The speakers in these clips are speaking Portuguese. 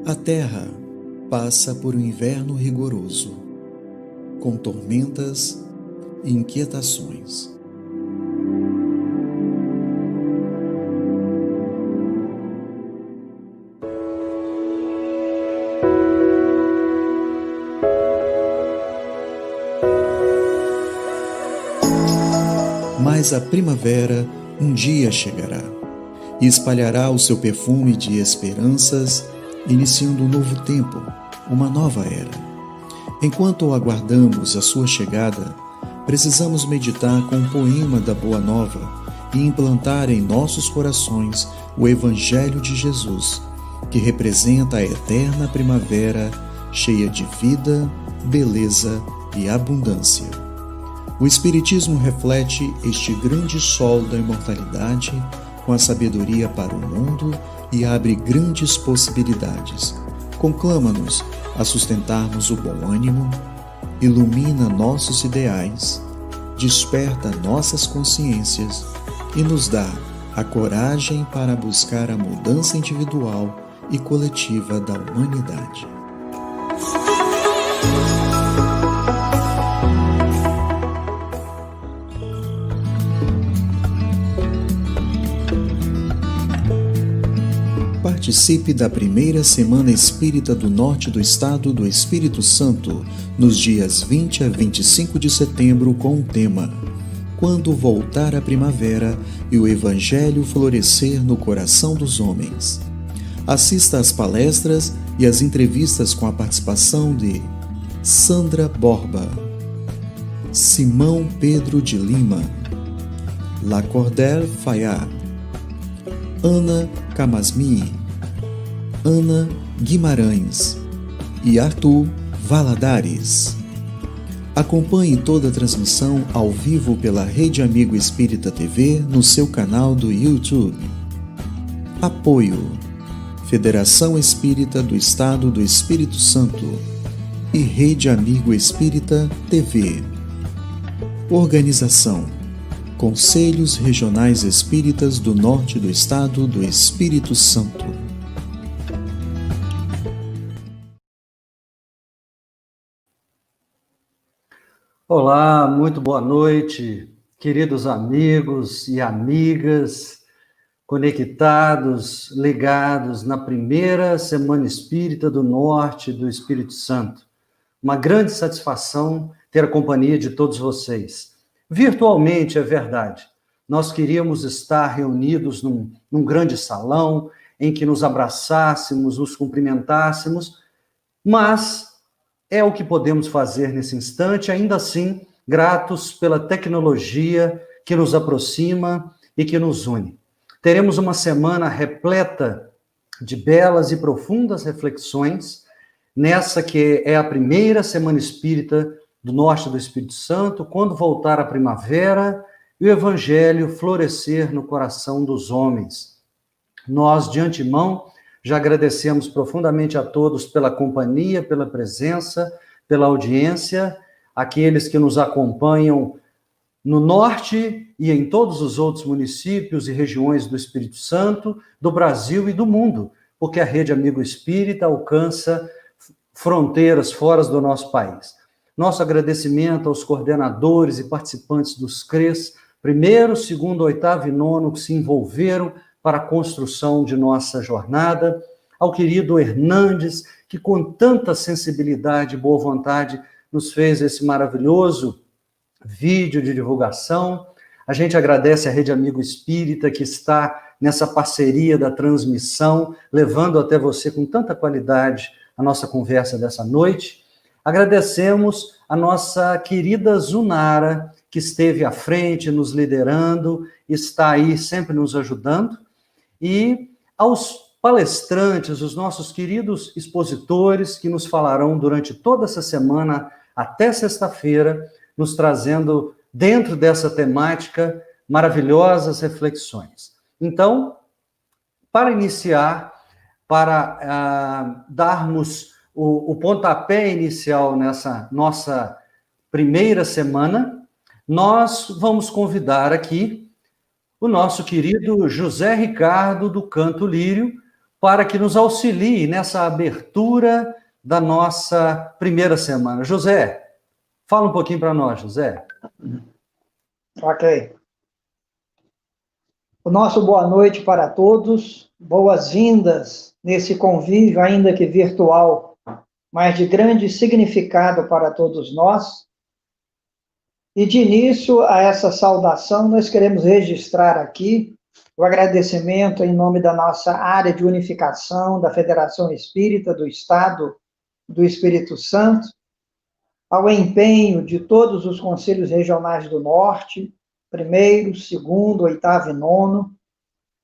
A Terra passa por um inverno rigoroso, com tormentas e inquietações. Mas a primavera um dia chegará e espalhará o seu perfume de esperanças, iniciando um novo tempo, uma nova era. Enquanto aguardamos a sua chegada, precisamos meditar com o poema da Boa Nova e implantar em nossos corações o Evangelho de Jesus, que representa a eterna primavera cheia de vida, beleza e abundância. O Espiritismo reflete este grande sol da imortalidade com a sabedoria para o mundo e abre grandes possibilidades. Conclama-nos a sustentarmos o bom ânimo, ilumina nossos ideais, desperta nossas consciências e nos dá a coragem para buscar a mudança individual e coletiva da humanidade. Participe da primeira Semana Espírita do Norte do Estado do Espírito Santo, nos dias 20 a 25 de setembro, com o tema Quando voltar a primavera e o Evangelho florescer no coração dos homens. Assista às palestras e às entrevistas com a participação de Sandra Borba, Simão Pedro de Lima, Lacordaire Fayard, Ana Camasmi, Ana Guimarães e Arthur Valadares. Acompanhe toda a transmissão ao vivo pela Rede Amigo Espírita TV no seu canal do YouTube. Apoio: Federação Espírita do Estado do Espírito Santo e Rede Amigo Espírita TV. Organização: Conselhos Regionais Espíritas do Norte do Estado do Espírito Santo. Olá, muito boa noite, queridos amigos e amigas, conectados, ligados na primeira Semana Espírita do Norte do Espírito Santo. Uma grande satisfação ter a companhia de todos vocês. Virtualmente, é verdade. Nós queríamos estar reunidos num grande salão, em que nos abraçássemos, nos cumprimentássemos, mas é o que podemos fazer nesse instante, ainda assim, gratos pela tecnologia que nos aproxima e que nos une. Teremos uma semana repleta de belas e profundas reflexões, nessa que é a primeira Semana Espírita do Norte do Espírito Santo, quando voltar a primavera e o Evangelho florescer no coração dos homens. Nós, de antemão, já agradecemos profundamente a todos pela companhia, pela presença, pela audiência, aqueles que nos acompanham no norte e em todos os outros municípios e regiões do Espírito Santo, do Brasil e do mundo, porque a Rede Amigo Espírita alcança fronteiras fora do nosso país. Nosso agradecimento aos coordenadores e participantes dos CREs, primeiro, segundo, oitavo e nono, que se envolveram para a construção de nossa jornada, ao querido Hernandes, que com tanta sensibilidade e boa vontade nos fez esse maravilhoso vídeo de divulgação. A gente agradece a Rede Amigo Espírita, que está nessa parceria da transmissão, levando até você com tanta qualidade a nossa conversa dessa noite. Agradecemos a nossa querida Zunara, que esteve à frente, nos liderando, está aí sempre nos ajudando, e aos palestrantes, os nossos queridos expositores, que nos falarão durante toda essa semana, até sexta-feira, nos trazendo, dentro dessa temática, maravilhosas reflexões. Então, para iniciar, para darmos o pontapé inicial nessa nossa primeira semana, nós vamos convidar aqui o nosso querido José Ricardo, do Canto Lírio, para que nos auxilie nessa abertura da nossa primeira semana. José, fala um pouquinho para nós, José. Ok. O nosso boa noite para todos, boas-vindas nesse convívio, ainda que virtual, mas de grande significado para todos nós. E de início a essa saudação, nós queremos registrar aqui o agradecimento em nome da nossa área de unificação da Federação Espírita do Estado do Espírito Santo, ao empenho de todos os conselhos regionais do Norte, 1º, 2º, 8º e 9º.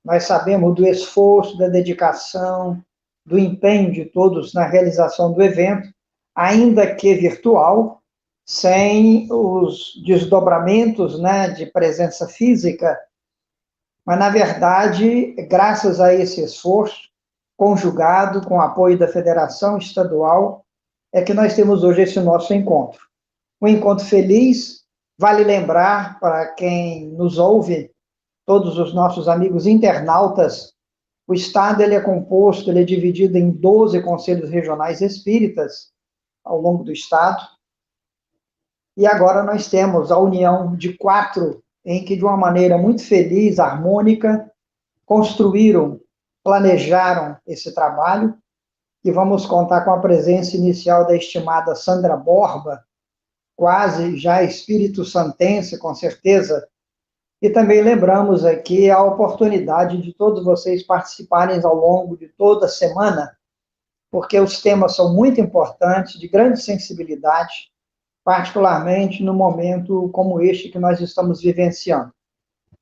Nós sabemos do esforço, da dedicação, do empenho de todos na realização do evento, ainda que virtual, sem os desdobramentos, né, de presença física. Mas, na verdade, graças a esse esforço, conjugado com o apoio da Federação Estadual, é que nós temos hoje esse nosso encontro. Um encontro feliz, vale lembrar para quem nos ouve, todos os nossos amigos internautas, o Estado ele é dividido em 12 conselhos regionais espíritas ao longo do Estado, e agora nós temos a união de 4, em que de uma maneira muito feliz, harmônica, construíram, planejaram esse trabalho, e vamos contar com a presença inicial da estimada Sandra Borba, quase já espírito santense, com certeza. E também lembramos aqui a oportunidade de todos vocês participarem ao longo de toda a semana, porque os temas são muito importantes, de grande sensibilidade, particularmente no momento como este que nós estamos vivenciando.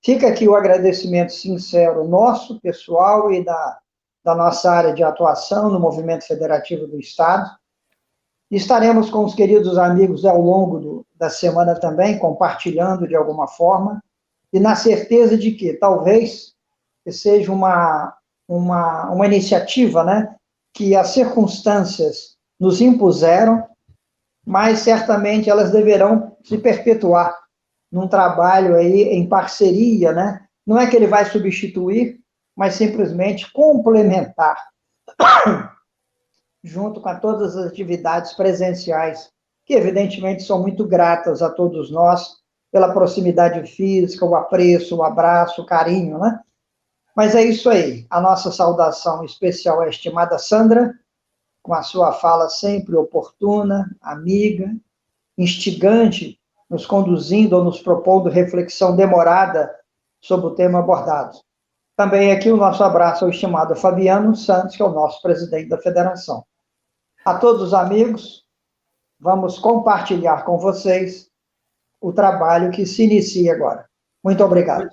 Fica aqui o agradecimento sincero nosso, pessoal, e da nossa área de atuação no Movimento Federativo do Estado. Estaremos com os queridos amigos ao longo da semana também, compartilhando de alguma forma, e na certeza de que talvez seja uma iniciativa, né, que as circunstâncias nos impuseram, mas certamente elas deverão se perpetuar num trabalho aí em parceria, né? Não é que ele vai substituir, mas simplesmente complementar, junto com todas as atividades presenciais, que evidentemente são muito gratas a todos nós, pela proximidade física, o apreço, o abraço, o carinho, né? Mas é isso aí. A nossa saudação especial à estimada Sandra, com a sua fala sempre oportuna, amiga, instigante, nos conduzindo ou nos propondo reflexão demorada sobre o tema abordado. Também aqui o nosso abraço ao estimado Fabiano Santos, que é o nosso presidente da federação. A todos os amigos, vamos compartilhar com vocês o trabalho que se inicia agora. Muito obrigado.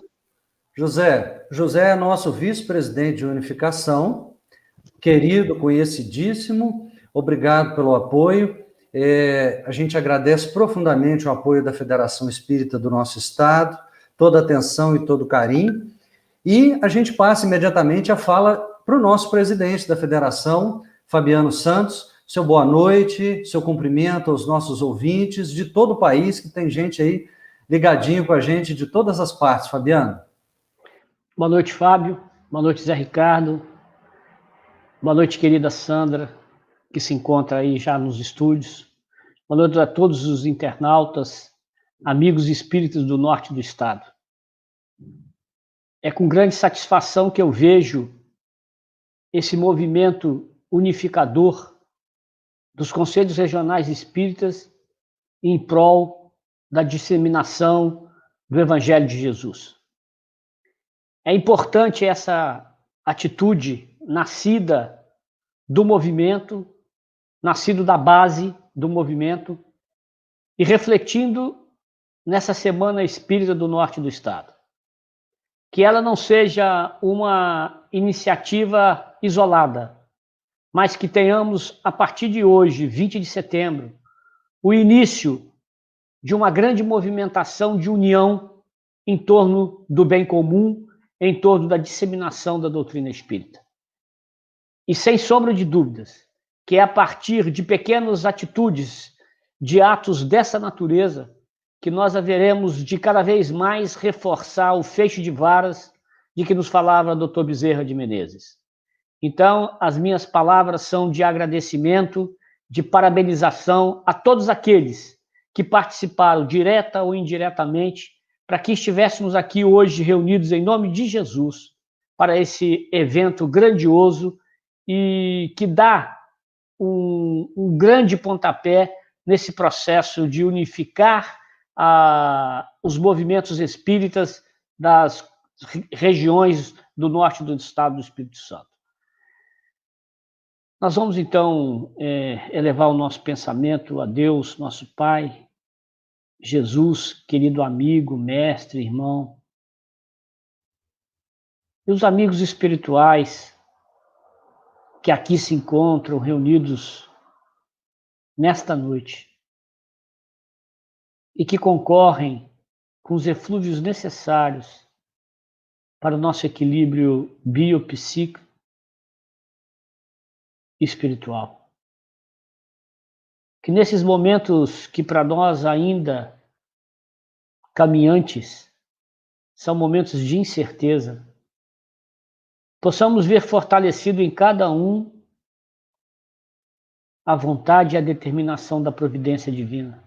José é nosso vice-presidente de unificação, querido, conhecidíssimo, obrigado pelo apoio. A gente agradece profundamente o apoio da Federação Espírita do nosso Estado, toda a atenção e todo o carinho, e a gente passa imediatamente a fala para o nosso presidente da Federação, Fabiano Santos. Seu boa noite, seu cumprimento aos nossos ouvintes de todo o país, que tem gente aí ligadinho com a gente de todas as partes. Fabiano. Boa noite, Fábio. Boa noite, Zé Ricardo. Boa noite, querida Sandra, que se encontra aí já nos estúdios. Boa noite a todos os internautas, amigos espíritos do norte do estado. É com grande satisfação que eu vejo esse movimento unificador dos conselhos regionais espíritas em prol da disseminação do Evangelho de Jesus. É importante essa atitude nascida do movimento, nascido da base do movimento e refletindo nessa Semana Espírita do Norte do Estado. Que ela não seja uma iniciativa isolada, mas que tenhamos, a partir de hoje, 20 de setembro, o início de uma grande movimentação de união em torno do bem comum, em torno da disseminação da doutrina espírita. E sem sombra de dúvidas, que é a partir de pequenas atitudes, de atos dessa natureza, que nós haveremos de cada vez mais reforçar o feixe de varas de que nos falava Dr. Bezerra de Menezes. Então, as minhas palavras são de agradecimento, de parabenização a todos aqueles que participaram, direta ou indiretamente, para que estivéssemos aqui hoje reunidos em nome de Jesus, para esse evento grandioso e que dá um grande pontapé nesse processo de unificar os movimentos espíritas das regiões do norte do estado do Espírito Santo. Nós vamos, então, elevar o nosso pensamento a Deus, nosso Pai, Jesus, querido amigo, mestre, irmão, e os amigos espirituais que aqui se encontram reunidos nesta noite e que concorrem com os eflúvios necessários para o nosso equilíbrio biopsíquico e espiritual. Que nesses momentos que para nós ainda caminhantes são momentos de incerteza, possamos ver fortalecido em cada um a vontade e a determinação da providência divina.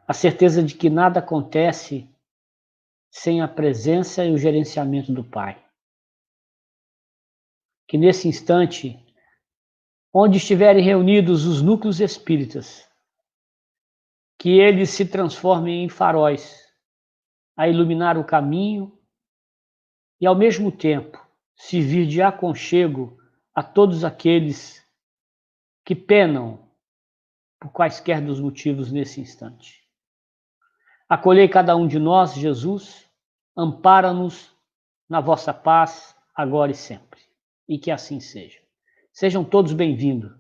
A certeza de que nada acontece sem a presença e o gerenciamento do Pai. Que nesse instante, onde estiverem reunidos os núcleos espíritas, que eles se transformem em faróis a iluminar o caminho e, ao mesmo tempo, servir de aconchego a todos aqueles que penam por quaisquer dos motivos nesse instante. Acolhei cada um de nós, Jesus, ampara-nos na vossa paz, agora e sempre. E que assim seja. Sejam todos bem-vindos.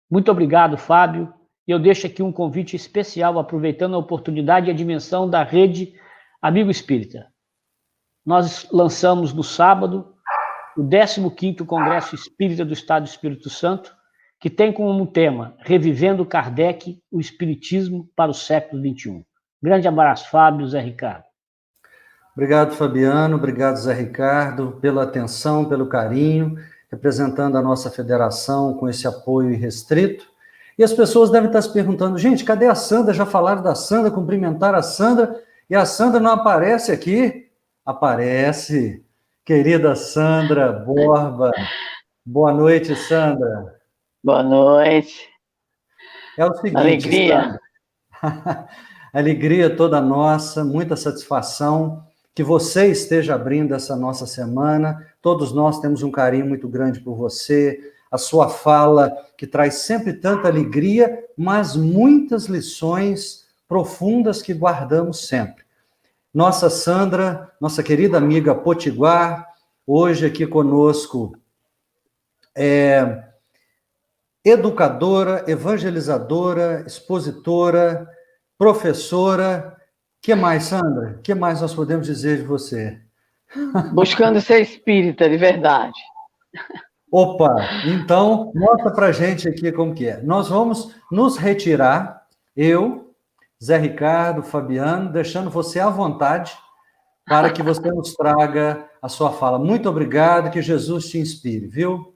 Muito obrigado, Fábio. E eu deixo aqui um convite especial, aproveitando a oportunidade e a dimensão da rede Amigo Espírita. Nós lançamos no sábado o 15º Congresso Espírita do Estado do Espírito Santo, que tem como tema Revivendo Kardec, o Espiritismo para o século XXI. Grande abraço, Fábio, Zé Ricardo. Obrigado, Fabiano. Obrigado, Zé Ricardo, pela atenção, pelo carinho, representando a nossa federação com esse apoio irrestrito. E as pessoas devem estar se perguntando, gente, cadê a Sandra? Já falaram da Sandra, cumprimentaram a Sandra, e a Sandra não aparece aqui? Aparece. Querida Sandra Borba. Boa noite, Sandra. Boa noite. É o seguinte, Alegria. Sandra, alegria toda nossa, muita satisfação que você esteja abrindo essa nossa semana. Todos nós temos um carinho muito grande por você, a sua fala que traz sempre tanta alegria, mas muitas lições profundas que guardamos sempre. Nossa Sandra, nossa querida amiga Potiguar, hoje aqui conosco, educadora, evangelizadora, expositora, professora. Que mais, Sandra? Que mais nós podemos dizer de você? Buscando ser espírita, de verdade. Opa, então, mostra pra gente aqui como que é. Nós vamos nos retirar, eu, Zé Ricardo, Fabiano, deixando você à vontade para que você nos traga a sua fala. Muito obrigado, que Jesus te inspire, viu?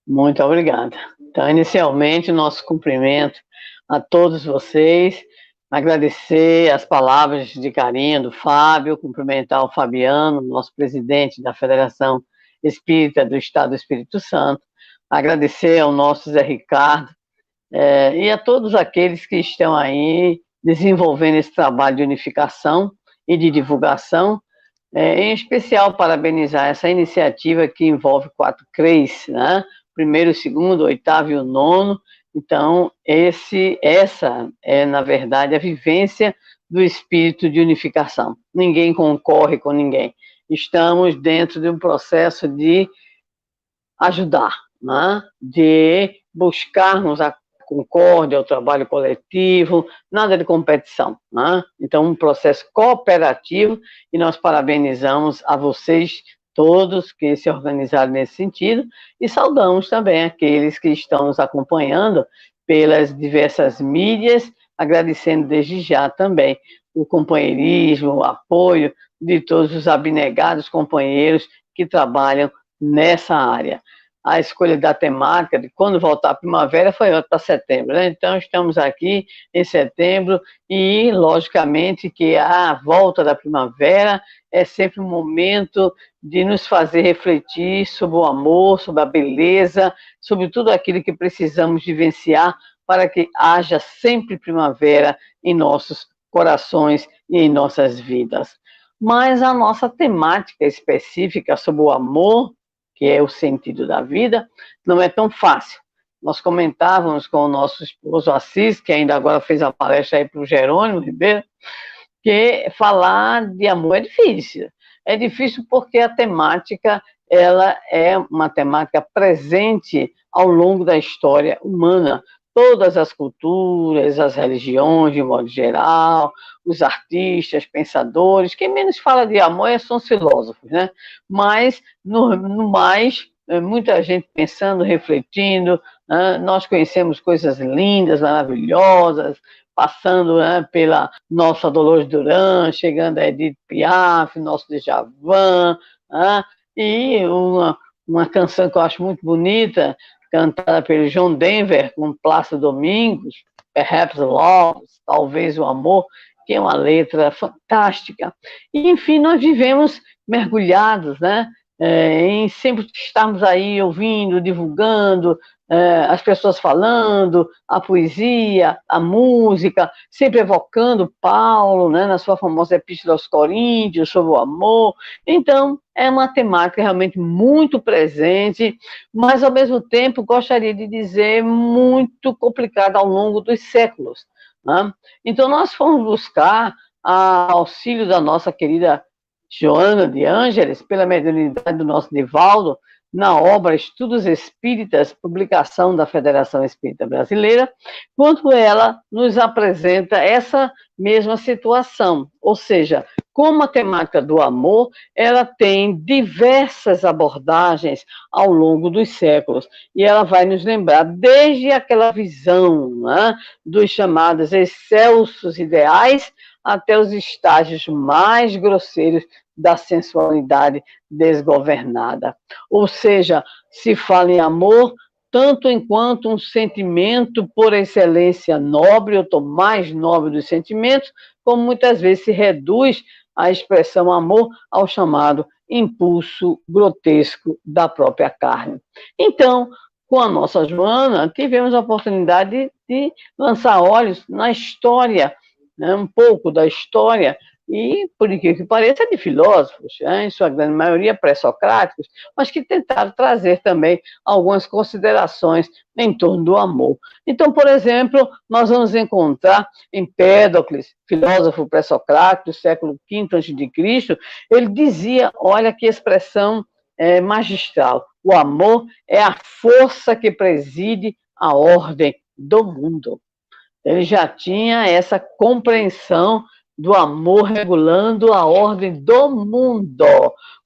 Muito obrigada. Então, inicialmente, nosso cumprimento a todos vocês, agradecer as palavras de carinho do Fábio, cumprimentar o Fabiano, nosso presidente da Federação Espírita do Estado do Espírito Santo, agradecer ao nosso Zé Ricardo e a todos aqueles que estão aí desenvolvendo esse trabalho de unificação e de divulgação, em especial parabenizar essa iniciativa que envolve 4 CREs, né? Primeiro, segundo, oitavo e o nono. Então, essa é, na verdade, a vivência do espírito de unificação. Ninguém concorre com ninguém. Estamos dentro de um processo de ajudar, né? De buscarmos a concórdia, o trabalho coletivo, nada de competição, né? Então, um processo cooperativo, e nós parabenizamos a vocês todos que se organizaram nesse sentido, e saudamos também aqueles que estão nos acompanhando pelas diversas mídias, agradecendo desde já também o companheirismo, o apoio de todos os abnegados companheiros que trabalham nessa área. A escolha da temática de quando voltar a primavera foi para setembro, né? Então, estamos aqui em setembro e, logicamente, que a volta da primavera é sempre um momento de nos fazer refletir sobre o amor, sobre a beleza, sobre tudo aquilo que precisamos vivenciar para que haja sempre primavera em nossos corações e em nossas vidas. Mas a nossa temática específica sobre o amor, que é o sentido da vida, não é tão fácil. Nós comentávamos com o nosso esposo Assis, que ainda agora fez a palestra aí para o Jerônimo Ribeiro, que falar de amor é difícil. É difícil porque a temática, ela é uma temática presente ao longo da história humana. Todas as culturas, as religiões, de modo geral, os artistas, pensadores, quem menos fala de amor são os filósofos, né? Mas, no mais, muita gente pensando, refletindo, né? Nós conhecemos coisas lindas, maravilhosas, passando, né, pela nossa Dolores Duran, chegando a Edith Piaf, nosso Djavan, né? E uma canção que eu acho muito bonita, cantada pelo John Denver, com Plácido Domingos, Perhaps Love, Talvez o Amor, que é uma letra fantástica. E, enfim, nós vivemos mergulhados, né, em sempre estarmos aí ouvindo, divulgando, as pessoas falando, a poesia, a música, sempre evocando Paulo, né, na sua famosa Epístola aos Coríntios, sobre o amor. Então, é uma temática realmente muito presente, mas, ao mesmo tempo, gostaria de dizer, muito complicada ao longo dos séculos, né? Então, nós fomos buscar auxílio da nossa querida Joana de Ângeles, pela mediunidade do nosso Nivaldo, na obra Estudos Espíritas, publicação da Federação Espírita Brasileira, quando ela nos apresenta essa mesma situação, ou seja, como a temática do amor, ela tem diversas abordagens ao longo dos séculos, e ela vai nos lembrar desde aquela visão, né, dos chamados excelsos ideais até os estágios mais grosseiros da sensualidade desgovernada. Ou seja, se fala em amor tanto enquanto um sentimento por excelência nobre, ou mais nobre dos sentimentos, como muitas vezes se reduz a expressão amor ao chamado impulso grotesco da própria carne. Então, com a nossa Joana, tivemos a oportunidade de lançar olhos na história, né, um pouco da história, e, por incrível que pareça, de filósofos, né, em sua grande maioria pré-socráticos, mas que tentaram trazer também algumas considerações em torno do amor. Então, por exemplo, nós vamos encontrar Empédocles, filósofo pré-socrático do século V a.C., ele dizia, olha que expressão magistral, o amor é a força que preside a ordem do mundo. Ele já tinha essa compreensão do amor regulando a ordem do mundo.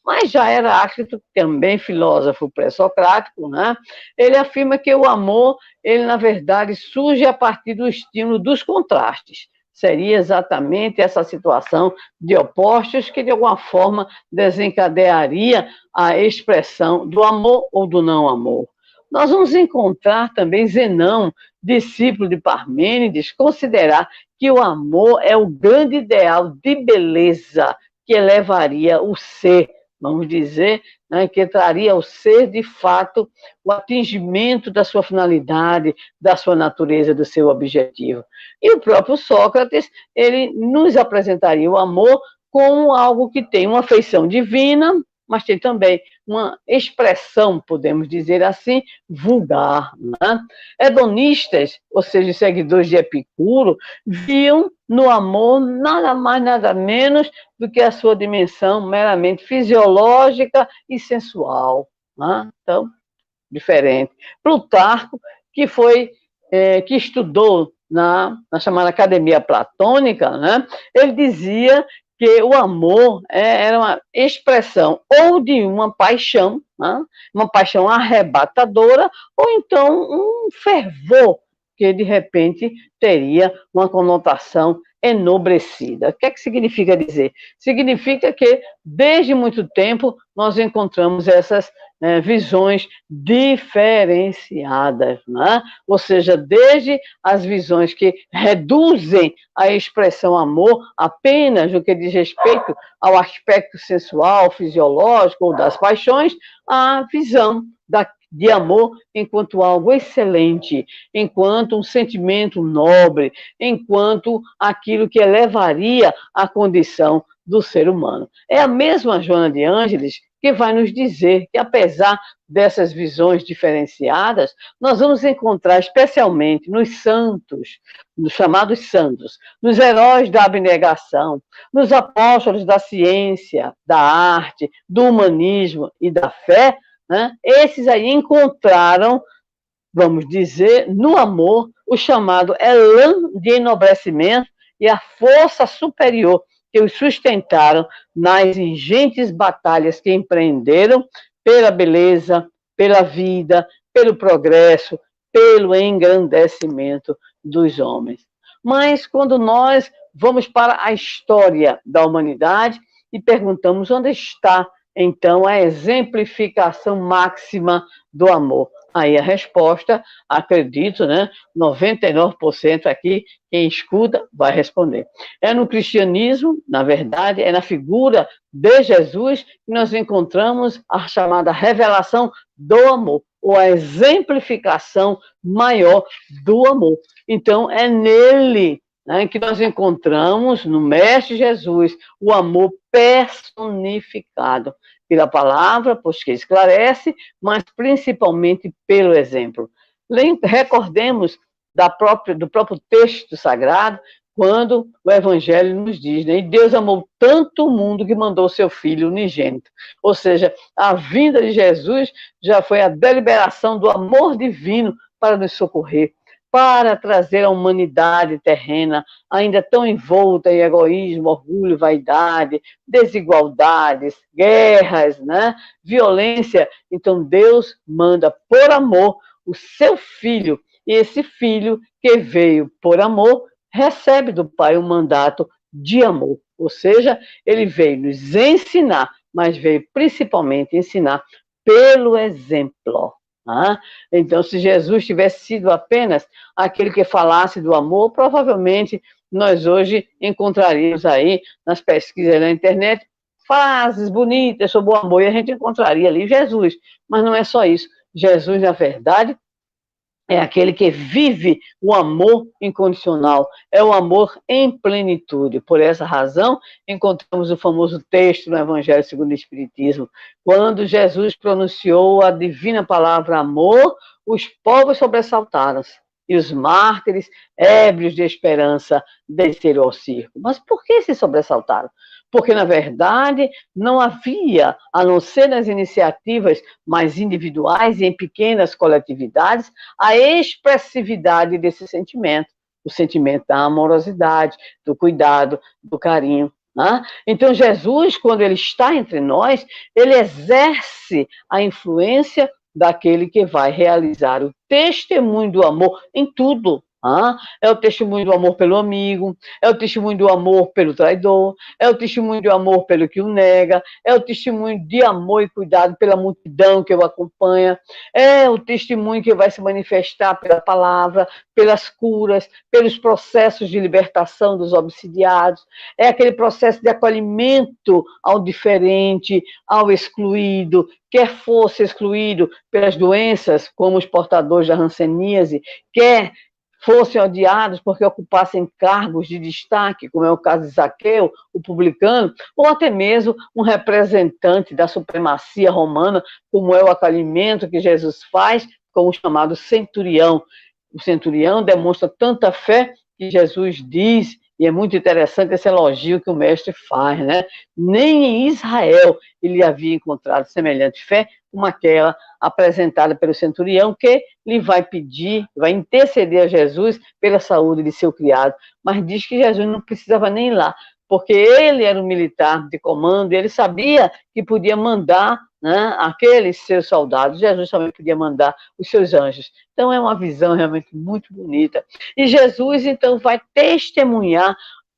Mas já Heráclito, também filósofo pré-socrático, né? Ele afirma que o amor, ele na verdade surge a partir do estímulo dos contrastes. Seria exatamente essa situação de opostos que, de alguma forma, desencadearia a expressão do amor ou do não amor. Nós vamos encontrar também Zenão, discípulo de Parmênides, considerar que o amor é o grande ideal de beleza que elevaria o ser, vamos dizer, né, que traria ao ser, de fato, o atingimento da sua finalidade, da sua natureza, do seu objetivo. E o próprio Sócrates, ele nos apresentaria o amor como algo que tem uma feição divina, mas tem também uma expressão, podemos dizer assim, vulgar, né? Hedonistas, ou seja, seguidores de Epicuro, viam no amor nada mais, nada menos do que a sua dimensão meramente fisiológica e sensual, né? Então, diferente. Plutarco, que estudou na chamada Academia Platônica, né? Ele dizia que o amor era uma expressão ou de uma paixão, né? Uma paixão arrebatadora, ou então um fervor que, de repente, teria uma conotação enobrecida. O que é que significa dizer? Significa que, desde muito tempo, nós encontramos essas visões diferenciadas, né? Ou seja, desde as visões que reduzem a expressão amor apenas no que diz respeito ao aspecto sensual, fisiológico ou das paixões, a visão de amor enquanto algo excelente, enquanto um sentimento nobre, enquanto aquilo que elevaria a condição do ser humano. É a mesma Joana de Ângeles que vai nos dizer que, apesar dessas visões diferenciadas, nós vamos encontrar, especialmente nos santos, nos chamados santos, nos heróis da abnegação, nos apóstolos da ciência, da arte, do humanismo e da fé, né? Esses aí encontraram, vamos dizer, no amor, o chamado elan de enobrecimento e a força superior que os sustentaram nas ingentes batalhas que empreenderam pela beleza, pela vida, pelo progresso, pelo engrandecimento dos homens. Mas quando nós vamos para a história da humanidade e perguntamos onde está, então, a exemplificação máxima do amor. Aí a resposta, acredito, 99% aqui, quem escuta vai responder. É no cristianismo, na verdade, é na figura de Jesus que nós encontramos a chamada revelação do amor, ou a exemplificação maior do amor. Então, é nele que nós encontramos, no Mestre Jesus, o amor personificado pela palavra, pois que esclarece, mas principalmente pelo exemplo. Recordemos do próprio texto sagrado, quando o Evangelho nos diz, e Deus amou tanto o mundo que mandou seu Filho unigênito. Ou seja, a vinda de Jesus já foi a deliberação do amor divino para nos socorrer, para trazer a humanidade terrena, ainda tão envolta em egoísmo, orgulho, vaidade, desigualdades, guerras, violência. Então Deus manda, por amor, o seu Filho, e esse Filho que veio por amor, recebe do Pai um mandato de amor. Ou seja, ele veio nos ensinar, mas veio principalmente ensinar pelo exemplo. Então, se Jesus tivesse sido apenas aquele que falasse do amor, provavelmente nós hoje encontraríamos aí nas pesquisas na internet frases bonitas sobre o amor, e a gente encontraria ali Jesus. Mas não é só isso. Jesus, na verdade, é aquele que vive o amor incondicional, é o amor em plenitude. Por essa razão, encontramos o famoso texto no Evangelho segundo o Espiritismo, quando Jesus pronunciou a divina palavra amor, os povos sobressaltaram-se, e os mártires, ébrios de esperança, desceram ao circo. Mas por que se sobressaltaram? Porque, na verdade, não havia, a não ser nas iniciativas mais individuais e em pequenas coletividades, a expressividade desse sentimento, o sentimento da amorosidade, do cuidado, do carinho. Então, Jesus, quando ele está entre nós, ele exerce a influência daquele que vai realizar o testemunho do amor em tudo. É o testemunho do amor pelo amigo, é o testemunho do amor pelo traidor, é o testemunho do amor pelo que o nega, é o testemunho de amor e cuidado pela multidão que o acompanha, é o testemunho que vai se manifestar pela palavra, pelas curas, pelos processos de libertação dos obsidiados, é aquele processo de acolhimento ao diferente, ao excluído, quer fosse excluído pelas doenças, como os portadores da hanseníase, quer fossem odiados porque ocupassem cargos de destaque, como é o caso de Zaqueu, o publicano, ou até mesmo um representante da supremacia romana, como é o acolhimento que Jesus faz com o chamado centurião. O centurião demonstra tanta fé que Jesus diz, e é muito interessante esse elogio que o mestre faz, Nem em Israel ele havia encontrado semelhante fé como aquela apresentada pelo centurião, que lhe vai pedir, vai interceder a Jesus pela saúde de seu criado, mas diz que Jesus não precisava nem ir lá, porque ele era um militar de comando, e ele sabia que podia mandar aqueles seus soldados, Jesus também podia mandar os seus anjos. Então é uma visão realmente muito bonita. E Jesus, então, vai testemunhar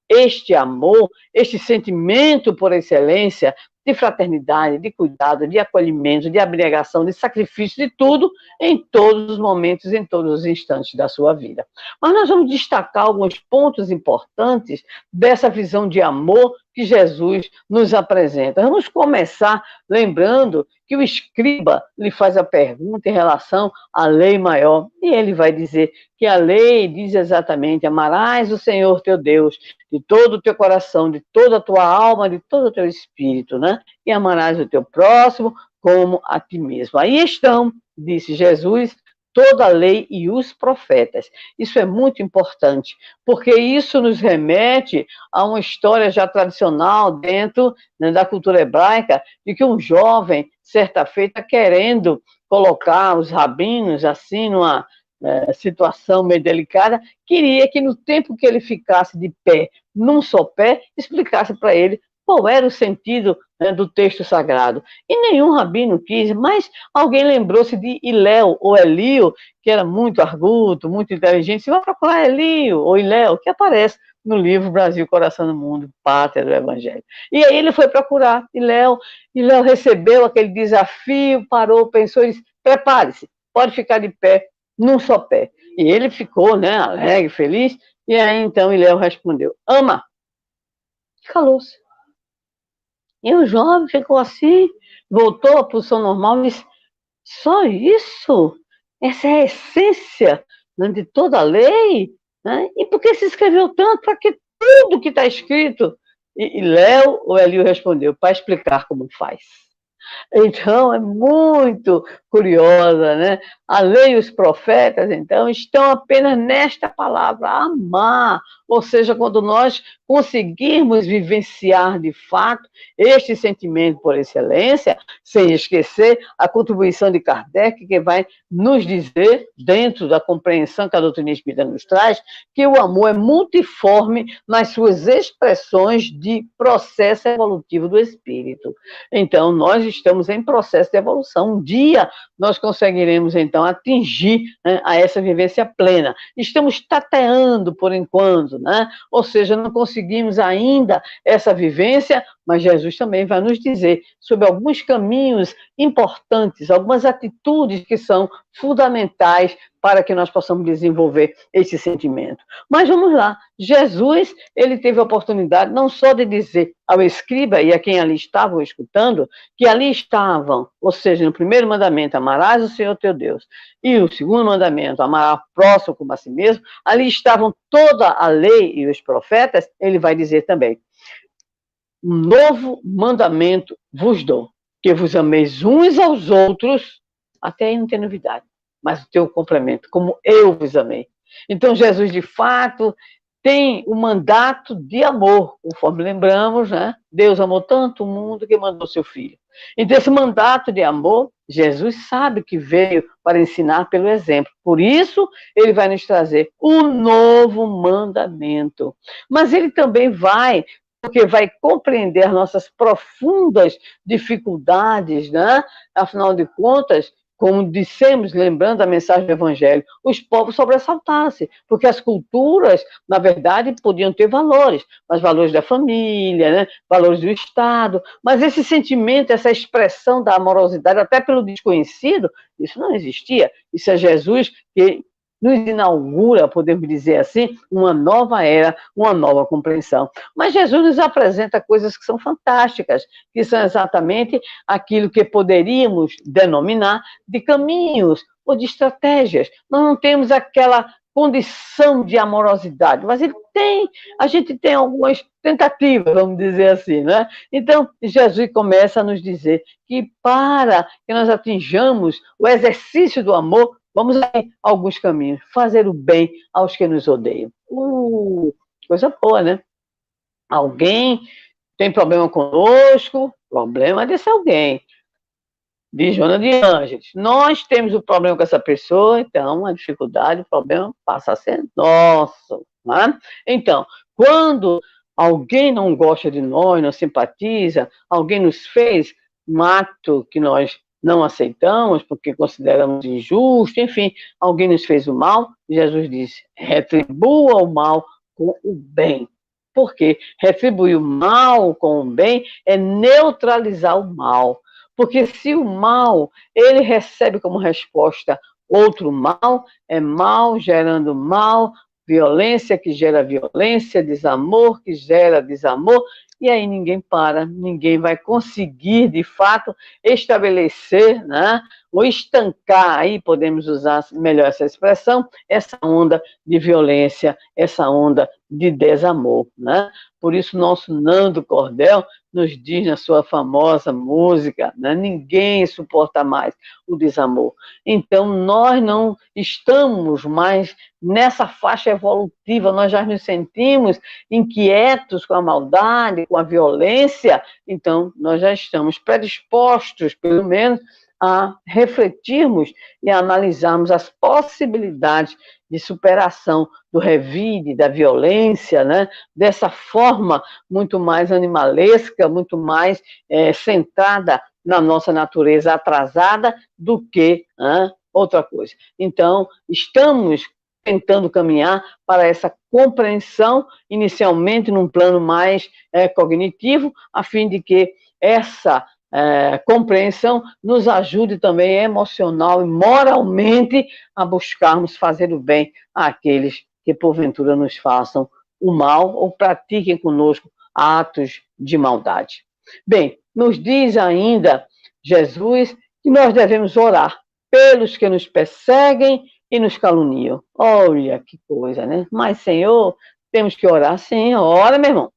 este amor, este sentimento por excelência, de fraternidade, de cuidado, de acolhimento, de abnegação, de sacrifício, de tudo, em todos os momentos, em todos os instantes da sua vida. Mas nós vamos destacar alguns pontos importantes dessa visão de amor que Jesus nos apresenta. Vamos começar lembrando que o escriba lhe faz a pergunta em relação à lei maior, e ele vai dizer que a lei diz exatamente: amarás o Senhor teu Deus de todo o teu coração, de toda a tua alma, de todo o teu espírito, né? E amarás o teu próximo como a ti mesmo. Aí estão, disse Jesus, toda a lei e os profetas. Isso é muito importante, porque isso nos remete a uma história já tradicional dentro, né, da cultura hebraica, de que um jovem, certa feita, querendo colocar os rabinos assim numa situação meio delicada, queria que no tempo que ele ficasse de pé, num só pé, explicasse para ele qual era o sentido, né, do texto sagrado. E nenhum rabino quis, mas alguém lembrou-se de Hilel ou Elio, que era muito arguto, muito inteligente. Você vai procurar Elio ou Hilel, que aparece no livro Brasil, Coração do Mundo, Pátria do Evangelho. E aí ele foi procurar Hilel recebeu aquele desafio, parou, pensou e disse: prepare-se, pode ficar de pé, num só pé. E ele ficou, né, alegre, feliz, e aí então Hilel respondeu: ama. Calou-se. E o jovem ficou assim, voltou à posição normal e disse: só isso? Essa é a essência, né, de toda a lei? Né? E por que se escreveu tanto? Para que tudo que está escrito? E Léo ou Elio respondeu: para explicar como faz. Então, é muito curiosa, né? A lei e os profetas, então, estão apenas nesta palavra, amar. Ou seja, quando nós conseguirmos vivenciar de fato este sentimento por excelência, sem esquecer a contribuição de Kardec, que vai nos dizer, dentro da compreensão que a doutrina espírita nos traz, que o amor é multiforme nas suas expressões de processo evolutivo do espírito. Então, nós estamos em processo de evolução. Um dia nós conseguiremos, então, atingir, né, a essa vivência plena. Estamos tateando por enquanto, né? Ou seja, não conseguimos ainda essa vivência, mas Jesus também vai nos dizer sobre alguns caminhos importantes, algumas atitudes que são fundamentais para que nós possamos desenvolver esse sentimento. Mas vamos lá, Jesus, ele teve a oportunidade não só de dizer ao escriba e a quem ali estavam escutando, que ali estavam, ou seja, no primeiro mandamento, amarás o Senhor teu Deus, e o segundo mandamento, amarás o próximo como a si mesmo, ali estavam toda a lei e os profetas. Ele vai dizer também: um novo mandamento vos dou, que vos ameis uns aos outros, até aí não tem novidade, mas o teu complemento, como eu vos amei. Então, Jesus, de fato, tem o mandato de amor, conforme lembramos, né? Deus amou tanto o mundo que mandou seu Filho. Então, esse mandato de amor, Jesus sabe que veio para ensinar pelo exemplo. Por isso, ele vai nos trazer um novo mandamento. Mas ele também porque vai compreender nossas profundas dificuldades, né? Afinal de contas, como dissemos, lembrando a mensagem do Evangelho, os povos sobressaltaram-se, porque as culturas, na verdade, podiam ter valores, mas valores da família, né? Valores do Estado, mas esse sentimento, essa expressão da amorosidade, até pelo desconhecido, isso não existia. Isso é Jesus que nos inaugura, podemos dizer assim, uma nova era, uma nova compreensão. Mas Jesus nos apresenta coisas que são fantásticas, que são exatamente aquilo que poderíamos denominar de caminhos ou de estratégias. Nós não temos aquela condição de amorosidade, mas a gente tem algumas tentativas, vamos dizer assim, né? Então, Jesus começa a nos dizer que para que nós atinjamos o exercício do amor, vamos a alguns caminhos. Fazer o bem aos que nos odeiam. Coisa boa, né? Alguém tem problema conosco, problema desse alguém. De Joana de Ângeles. Nós temos o problema com essa pessoa, então a dificuldade, o problema passa a ser nosso. Né? Então, quando alguém não gosta de nós, não simpatiza, alguém nos fez um ato que nós não aceitamos, porque consideramos injusto, enfim, alguém nos fez o mal, Jesus disse: retribua o mal com o bem. Porque retribuir o mal com o bem é neutralizar o mal. Porque se o mal, ele recebe como resposta outro mal, é mal gerando mal, violência que gera violência, desamor que gera desamor, e aí ninguém para, ninguém vai conseguir, de fato, estabelecer, né, ou estancar, aí podemos usar melhor essa expressão, essa onda de violência, essa onda de desamor, né? Por isso, nosso Nando Cordel nos diz na sua famosa música, né, ninguém suporta mais o desamor. Então, nós não estamos mais nessa faixa evolutiva, nós já nos sentimos inquietos com a maldade, com a violência, então nós já estamos predispostos, pelo menos, a refletirmos e a analisarmos as possibilidades de superação do revide, da violência, né? Dessa forma muito mais animalesca, muito mais centrada na nossa natureza atrasada do que outra coisa. Então, estamos tentando caminhar para essa compreensão, inicialmente num plano mais cognitivo, a fim de que essa compreensão nos ajude também emocional e moralmente a buscarmos fazer o bem àqueles que porventura nos façam o mal ou pratiquem conosco atos de maldade. Bem, nos diz ainda Jesus que nós devemos orar pelos que nos perseguem e nos caluniam. Olha que coisa, né? Mas, Senhor, temos que orar, sim, ora, meu irmão,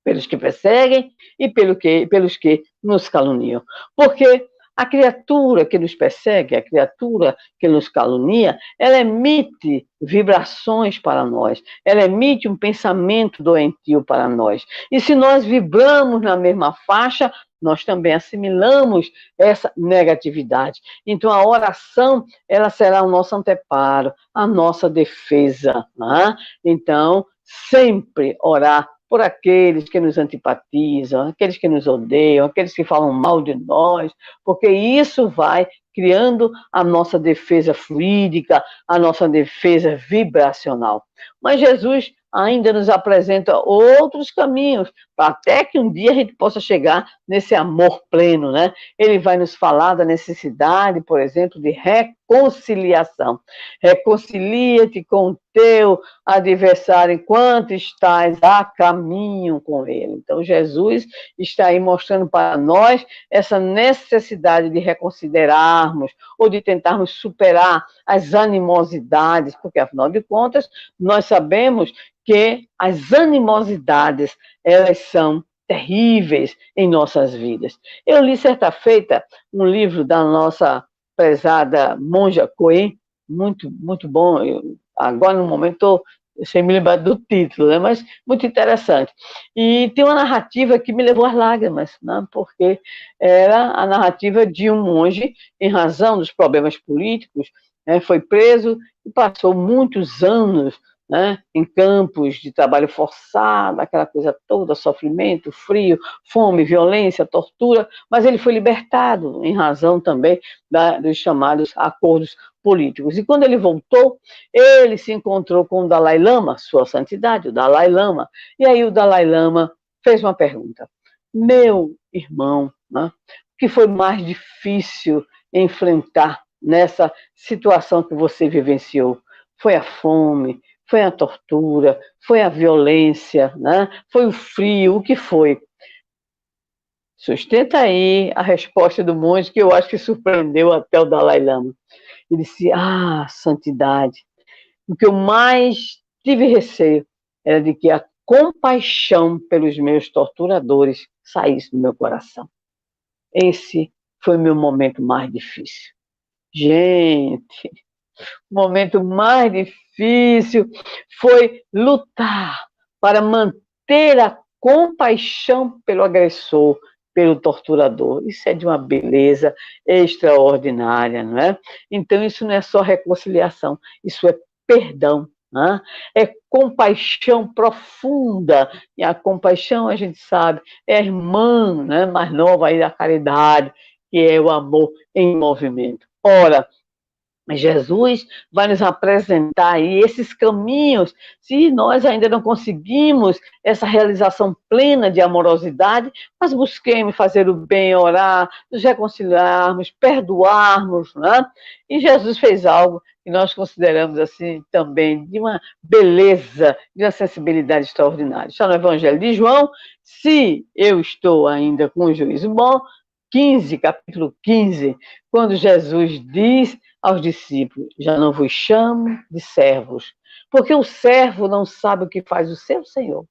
pelos que perseguem e pelos que nos caluniam. Porque a criatura que nos persegue, a criatura que nos calunia, ela emite vibrações para nós, ela emite um pensamento doentio para nós. E se nós vibramos na mesma faixa, nós também assimilamos essa negatividade. Então, a oração, ela será o nosso anteparo, a nossa defesa. Né? Então, sempre orar por aqueles que nos antipatizam, aqueles que nos odeiam, aqueles que falam mal de nós, porque isso vai criando a nossa defesa fluídica, a nossa defesa vibracional. Mas Jesus ainda nos apresenta outros caminhos, para até que um dia a gente possa chegar nesse amor pleno, né? Ele vai nos falar da necessidade, por exemplo, de reconciliação. Reconcilia-te com o teu adversário enquanto estás a caminho com ele. Então, Jesus está aí mostrando para nós essa necessidade de reconsiderarmos ou de tentarmos superar as animosidades, porque, afinal de contas, nós sabemos que as animosidades, elas são terríveis em nossas vidas. Eu li certa feita um livro da nossa prezada Monja Coen, muito, muito bom. Agora, no momento, estou sem me lembrar do título, né? Mas muito interessante. E tem uma narrativa que me levou às lágrimas, né? Porque era a narrativa de um monge, em razão dos problemas políticos, né? Foi preso e passou muitos anos, né, em campos de trabalho forçado, aquela coisa toda, sofrimento, frio, fome, violência, tortura, mas ele foi libertado em razão também dos chamados acordos políticos. E quando ele voltou, ele se encontrou com o Dalai Lama, sua santidade, o Dalai Lama, e aí o Dalai Lama fez uma pergunta: meu irmão, né, o que foi mais difícil enfrentar nessa situação que você vivenciou? Foi a fome? Foi a tortura, foi a violência, né? Foi o frio, o que foi? Sustenta aí a resposta do monge, que eu acho que surpreendeu até o Dalai Lama. Ele disse: santidade, o que eu mais tive receio era de que a compaixão pelos meus torturadores saísse do meu coração. Esse foi o meu momento mais difícil. Gente, o momento mais difícil foi lutar para manter a compaixão pelo agressor, pelo torturador. Isso é de uma beleza extraordinária, não é? Então, isso não é só reconciliação, isso é perdão. Né? É compaixão profunda, e a compaixão, a gente sabe, é a irmã, né, mais nova aí da caridade, que é o amor em movimento. Ora, Jesus vai nos apresentar aí esses caminhos. Se nós ainda não conseguimos essa realização plena de amorosidade, mas busquemos fazer o bem, orar, nos reconciliarmos, perdoarmos, né? E Jesus fez algo que nós consideramos assim também de uma beleza, de uma sensibilidade extraordinária. Está no Evangelho de João: se eu estou ainda com um juízo bom, capítulo 15, quando Jesus diz aos discípulos: já não vos chamo de servos, porque o servo não sabe o que faz o seu senhor.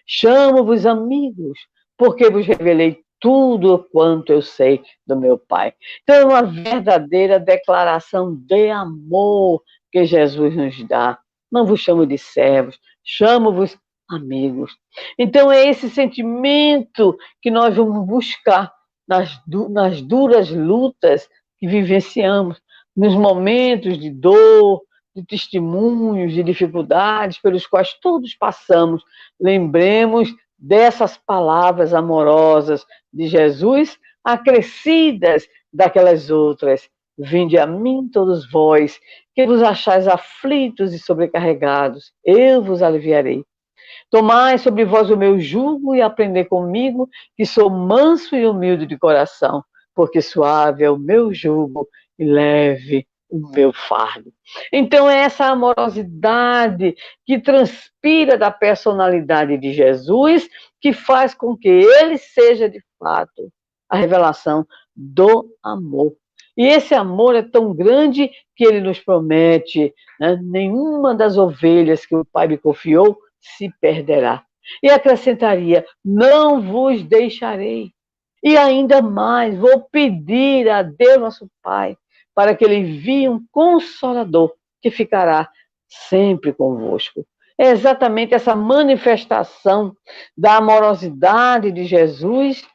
Chamo-vos amigos, porque vos revelei tudo quanto eu sei do meu Pai. Então é uma verdadeira declaração de amor que Jesus nos dá. Não vos chamo de servos, chamo-vos amigos. Então é esse sentimento que nós vamos buscar nas duras lutas que vivenciamos, nos momentos de dor, de testemunhos, de dificuldades pelos quais todos passamos. Lembremos dessas palavras amorosas de Jesus, acrescidas daquelas outras: vinde a mim todos vós, que vos achais aflitos e sobrecarregados, eu vos aliviarei. Tomai sobre vós o meu jugo e aprendei comigo, que sou manso e humilde de coração, porque suave é o meu jugo e leve o meu fardo. Então é essa amorosidade que transpira da personalidade de Jesus que faz com que ele seja de fato a revelação do amor. E esse amor é tão grande que ele nos promete, né, nenhuma das ovelhas que o Pai me confiou se perderá. E acrescentaria: não vos deixarei. E ainda mais, vou pedir a Deus nosso Pai para que ele envie um consolador que ficará sempre convosco. É exatamente essa manifestação da amorosidade de Jesus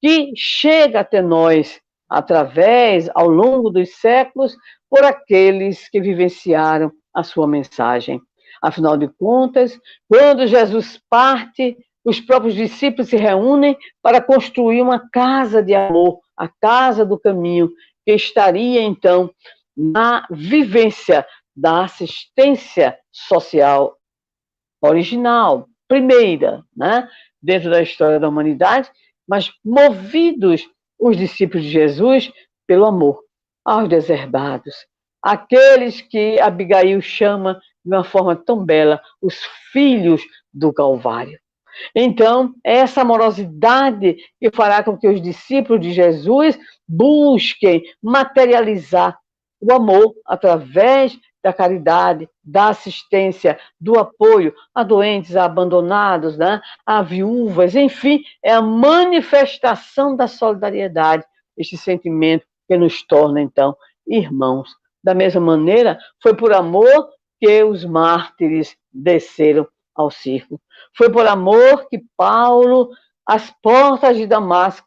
que chega até nós através, ao longo dos séculos, por aqueles que vivenciaram a sua mensagem. Afinal de contas, quando Jesus parte, os próprios discípulos se reúnem para construir uma casa de amor, a casa do caminho, que estaria, então, na vivência da assistência social original, primeira, né, dentro da história da humanidade, mas movidos os discípulos de Jesus pelo amor aos deserdados, aqueles que Abigail chama de uma forma tão bela os filhos do Calvário. Então, essa amorosidade que fará com que os discípulos de Jesus busquem materializar o amor através da caridade, da assistência, do apoio a doentes, a abandonados, né, a viúvas, enfim, é a manifestação da solidariedade, este sentimento que nos torna, então, irmãos. Da mesma maneira, foi por amor que os mártires desceram ao circo. Foi por amor que Paulo, às portas de Damasco,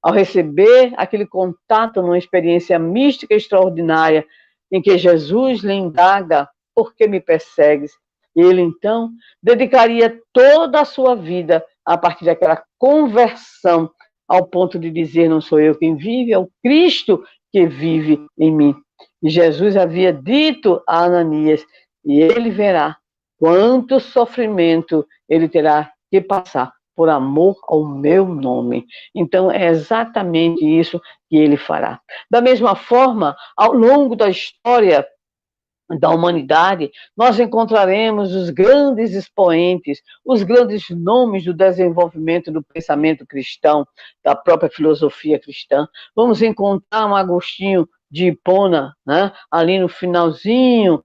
ao receber aquele contato numa experiência mística extraordinária, em que Jesus lhe indaga: por que me persegues? Ele, então, dedicaria toda a sua vida a partir daquela conversão, ao ponto de dizer: não sou eu quem vive, é o Cristo que vive em mim. E Jesus havia dito a Ananias: e ele verá quanto sofrimento ele terá que passar por amor ao meu nome. Então, é exatamente isso que ele fará. Da mesma forma, ao longo da história da humanidade, nós encontraremos os grandes expoentes, os grandes nomes do desenvolvimento do pensamento cristão, da própria filosofia cristã. Vamos encontrar um Agostinho de Hipona, né, ali no finalzinho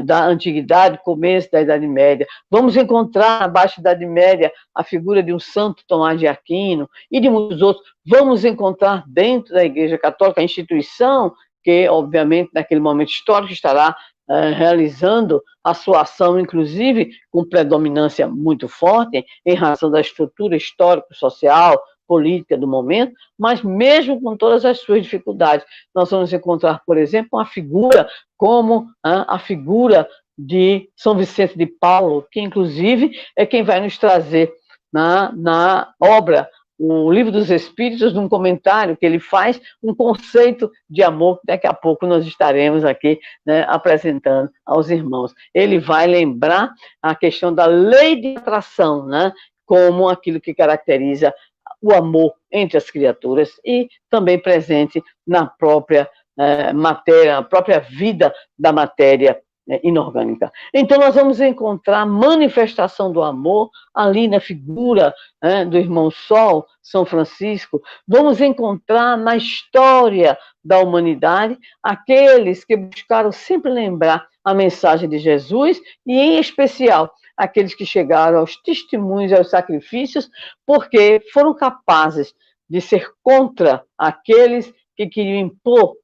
da Antiguidade, começo da Idade Média. Vamos encontrar na Baixa Idade Média a figura de um Santo Tomás de Aquino e de muitos outros. Vamos encontrar dentro da Igreja Católica a instituição que, obviamente, naquele momento histórico estará realizando a sua ação, inclusive, com predominância muito forte, em razão da estrutura histórico-social, política do momento, mas mesmo com todas as suas dificuldades, nós vamos encontrar, por exemplo, uma figura como a figura de São Vicente de Paulo, que inclusive é quem vai nos trazer na obra o Livro dos Espíritos, num comentário que ele faz, um conceito de amor que daqui a pouco nós estaremos aqui, né, apresentando aos irmãos. Ele vai lembrar a questão da lei de atração, né, como aquilo que caracteriza o amor entre as criaturas e também presente na própria matéria, a própria vida da matéria inorgânica. Então, nós vamos encontrar a manifestação do amor ali na figura do irmão Sol, São Francisco. Vamos encontrar na história da humanidade aqueles que buscaram sempre lembrar a mensagem de Jesus e, em especial, aqueles que chegaram aos testemunhos e aos sacrifícios, porque foram capazes de ser contra aqueles que queriam impor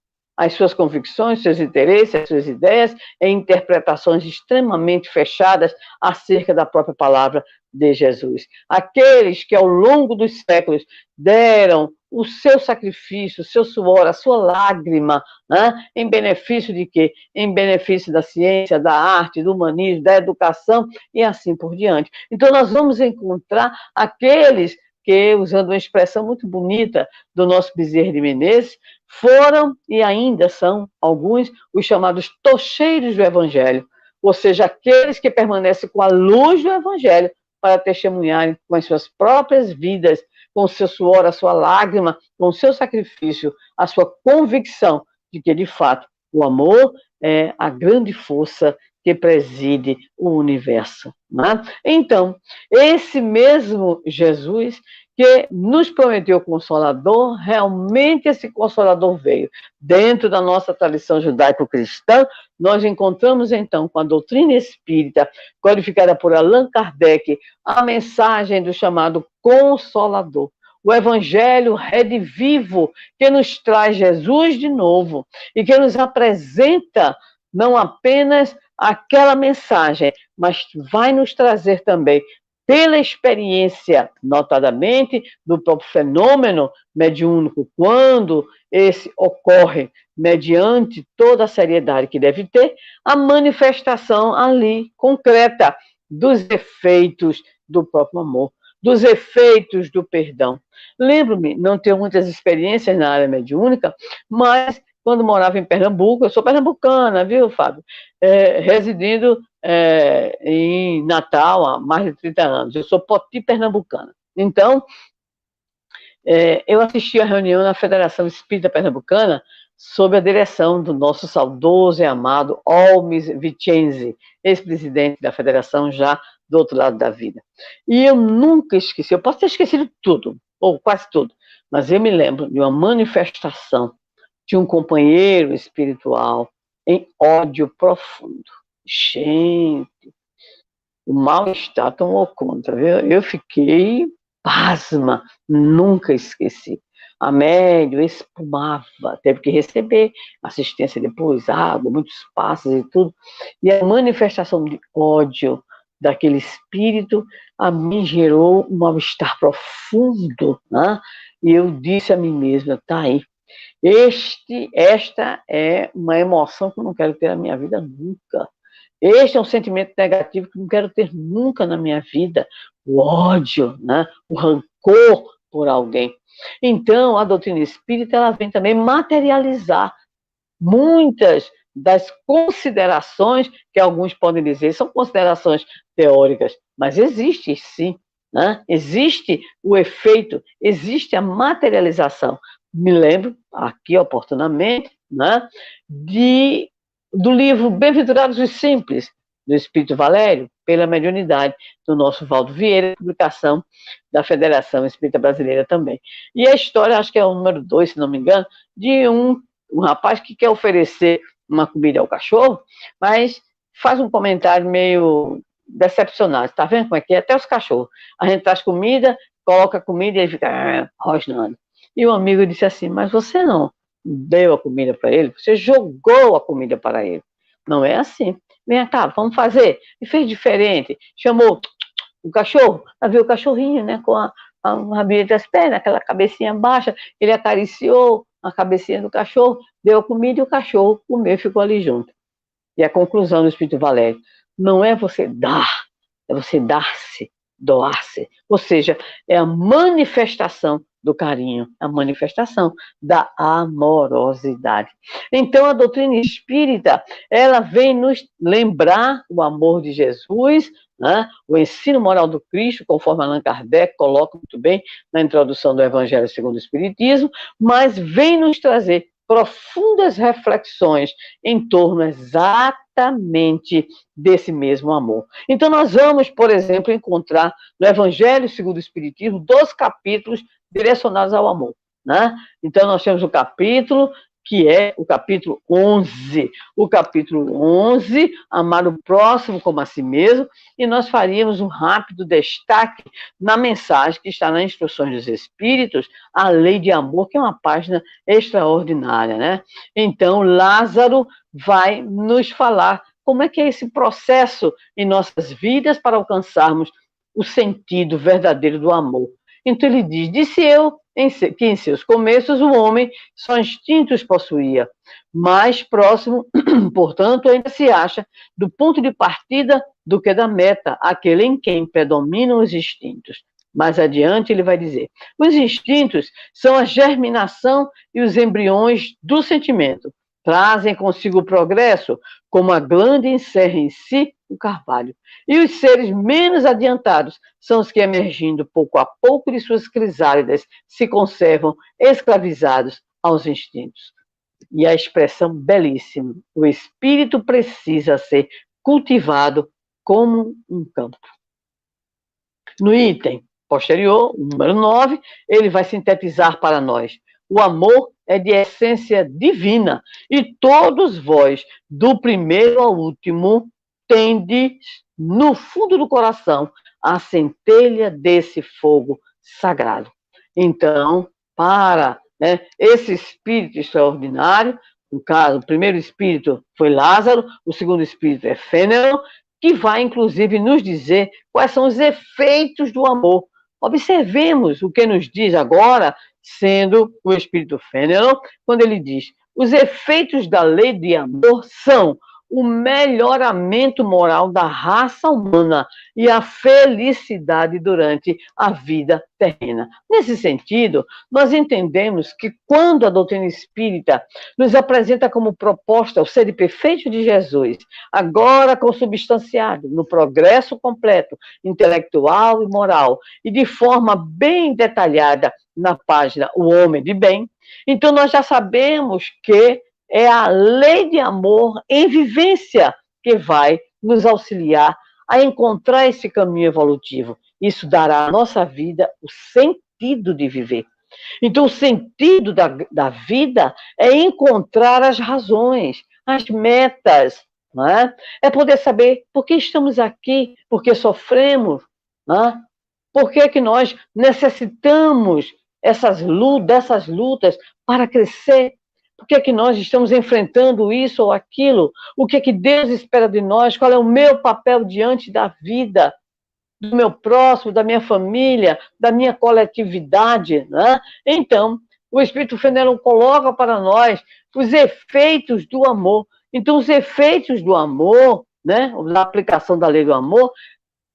as suas convicções, seus interesses, as suas ideias, em interpretações extremamente fechadas acerca da própria palavra de Jesus. Aqueles que, ao longo dos séculos, deram o seu sacrifício, o seu suor, a sua lágrima, né? Em benefício de quê? Em benefício da ciência, da arte, do humanismo, da educação e assim por diante. Então, nós vamos encontrar aqueles que, usando uma expressão muito bonita do nosso Bezerra de Menezes, foram e ainda são alguns os chamados tocheiros do Evangelho, ou seja, aqueles que permanecem com a luz do Evangelho para testemunharem com as suas próprias vidas, com o seu suor, a sua lágrima, com o seu sacrifício, a sua convicção de que, de fato, o amor é a grande força que preside o universo. Né? Então, esse mesmo Jesus que nos prometeu o Consolador, realmente esse Consolador veio. Dentro da nossa tradição judaico-cristã, nós encontramos, então, com a doutrina espírita, codificada por Allan Kardec, a mensagem do chamado Consolador. O Evangelho redivivo, que nos traz Jesus de novo e que nos apresenta não apenas aquela mensagem, mas vai nos trazer também, pela experiência, notadamente, do próprio fenômeno mediúnico, quando esse ocorre mediante toda a seriedade que deve ter, a manifestação ali concreta dos efeitos do próprio amor, dos efeitos do perdão. Lembro-me, não tenho muitas experiências na área mediúnica, mas quando morava em Pernambuco, eu sou pernambucana, viu, Fábio? Residindo em Natal há mais de 30 anos. Eu sou poti pernambucana. Então, eu assisti a reunião na Federação Espírita Pernambucana sob a direção do nosso saudoso e amado Olmes Vicenzi, ex-presidente da Federação, já do outro lado da vida. E eu nunca esqueci, eu posso ter esquecido tudo, ou quase tudo, mas eu me lembro de uma manifestação de um companheiro espiritual em ódio profundo. Gente, o mal-estar tomou conta, viu? Eu fiquei pasma, nunca esqueci. A médium espumava, teve que receber assistência depois, água, muitos passos e tudo. E a manifestação de ódio daquele espírito a mim gerou um mal-estar profundo, né? E eu disse a mim mesma, tá aí. Esta é uma emoção que eu não quero ter na minha vida nunca. Este é um sentimento negativo que eu não quero ter nunca na minha vida. O ódio, né? O rancor por alguém. Então, a doutrina espírita ela vem também materializar muitas das considerações que alguns podem dizer, são considerações teóricas, mas existe sim, né? Existe o efeito, existe a materialização. Me lembro, aqui oportunamente, né, do livro Bem-aventurados os Simples, do Espírito Valério, pela mediunidade do nosso Valdo Vieira, publicação da Federação Espírita Brasileira também. E a história, acho que é o número 2, se não me engano, de um rapaz que quer oferecer uma comida ao cachorro, mas faz um comentário meio decepcionado. Está vendo como é que é? Até os cachorros. A gente traz comida, coloca comida e ele fica rosnando. E o amigo disse assim, mas você não deu a comida para ele, você jogou a comida para ele. Não é assim. Vem cá, vamos fazer. E fez diferente. Chamou o cachorro, viu o cachorrinho, né, com a rabinha das pernas, aquela cabecinha baixa, ele acariciou a cabecinha do cachorro, deu a comida e o cachorro comeu e ficou ali junto. E a conclusão do Espírito Valério, não é você dar, é você dar-se. doar-se. Ou seja, é a manifestação do carinho, a manifestação da amorosidade. Então, a doutrina espírita, ela vem nos lembrar o amor de Jesus, né? O ensino moral do Cristo, conforme Allan Kardec coloca muito bem na introdução do Evangelho segundo o Espiritismo, mas vem nos trazer profundas reflexões em torno exatamente desse mesmo amor. Então, nós vamos, por exemplo, encontrar no Evangelho segundo o Espiritismo 2 capítulos direcionados ao amor, né? Então, nós temos o capítulo que é o capítulo 11. O capítulo 11, amar o próximo como a si mesmo, e nós faríamos um rápido destaque na mensagem que está nas Instruções dos Espíritos, a Lei de Amor, que é uma página extraordinária, né? Então, Lázaro vai nos falar como é que é esse processo em nossas vidas para alcançarmos o sentido verdadeiro do amor. Então ele diz, disse eu, que em seus começos o homem só instintos possuía. Mais próximo, portanto, ainda se acha do ponto de partida do que da meta, aquele em quem predominam os instintos. Mais adiante ele vai dizer, os instintos são a germinação e os embriões do sentimento. Trazem consigo o progresso, como a glândula encerra em si o carvalho. E os seres menos adiantados são os que, emergindo pouco a pouco de suas crisálidas, se conservam escravizados aos instintos. E a expressão belíssima, o espírito precisa ser cultivado como um campo. No item posterior, número 9, ele vai sintetizar para nós. O amor é de essência divina, e todos vós, do primeiro ao último, tendes no fundo do coração a centelha desse fogo sagrado. Então, para esse espírito extraordinário, no caso, o primeiro espírito foi Lázaro, o segundo espírito é Fênelon, que vai, inclusive, nos dizer quais são os efeitos do amor. Observemos o que nos diz agora, sendo o espírito Fênelon, quando ele diz, os efeitos da lei de amor são o melhoramento moral da raça humana e a felicidade durante a vida terrena. Nesse sentido, nós entendemos que quando a doutrina espírita nos apresenta como proposta o ser perfeito de Jesus, agora consubstanciado no progresso completo, intelectual e moral, e de forma bem detalhada na página O Homem de Bem, então nós já sabemos que é a lei de amor em vivência que vai nos auxiliar a encontrar esse caminho evolutivo. Isso dará à nossa vida o sentido de viver. Então, o sentido da vida é encontrar as razões, as metas, não é? É poder saber por que estamos aqui, por que sofremos, não é? Por que nós necessitamos dessas lutas para crescer. Por que nós estamos enfrentando isso ou aquilo? O que Deus espera de nós? Qual é o meu papel diante da vida, do meu próximo, da minha família, da minha coletividade, né? Então, o Espírito Fênelon coloca para nós os efeitos do amor. Então, os efeitos do amor, né, da aplicação da lei do amor,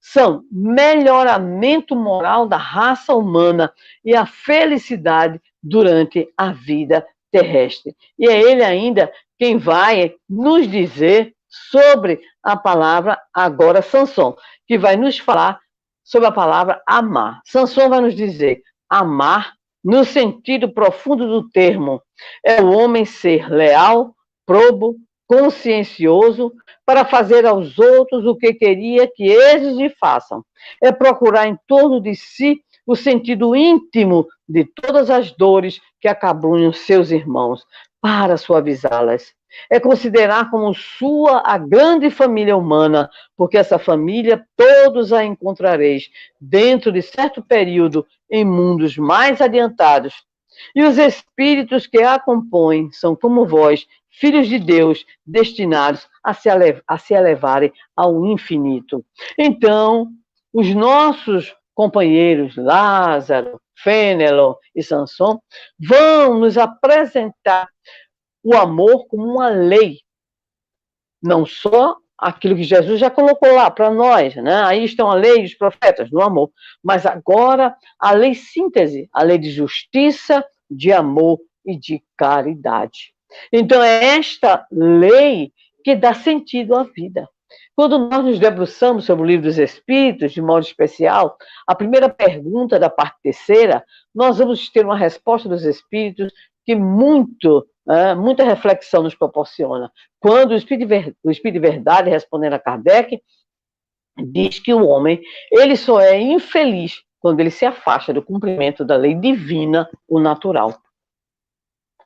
são melhoramento moral da raça humana e a felicidade durante a vida terrestre. E é ele ainda quem vai nos dizer sobre a palavra agora Samson, que vai nos falar sobre a palavra amar. Samson vai nos dizer, amar, no sentido profundo do termo, é o homem ser leal, probo, consciencioso, para fazer aos outros o que queria que eles lhe façam. É procurar em torno de si o sentido íntimo de todas as dores que acabrunham seus irmãos, para suavizá-las. É considerar como sua a grande família humana, porque essa família todos a encontrareis dentro de certo período em mundos mais adiantados. E os espíritos que a compõem são como vós, filhos de Deus, destinados a se elevarem ao infinito. Então, os nossos companheiros Lázaro, Fênelon e Samson vão nos apresentar o amor como uma lei, não só aquilo que Jesus já colocou lá para nós, né? Aí estão a lei e os profetas, no amor. Mas agora, a lei síntese, a lei de justiça, de amor e de caridade. Então, é esta lei que dá sentido à vida. Quando nós nos debruçamos sobre o Livro dos Espíritos, de modo especial, a primeira pergunta da parte terceira, nós vamos ter uma resposta dos Espíritos que muita reflexão nos proporciona. Quando o Espírito de Verdade, respondendo a Kardec, diz que o homem ele só é infeliz quando ele se afasta do cumprimento da lei divina, o natural.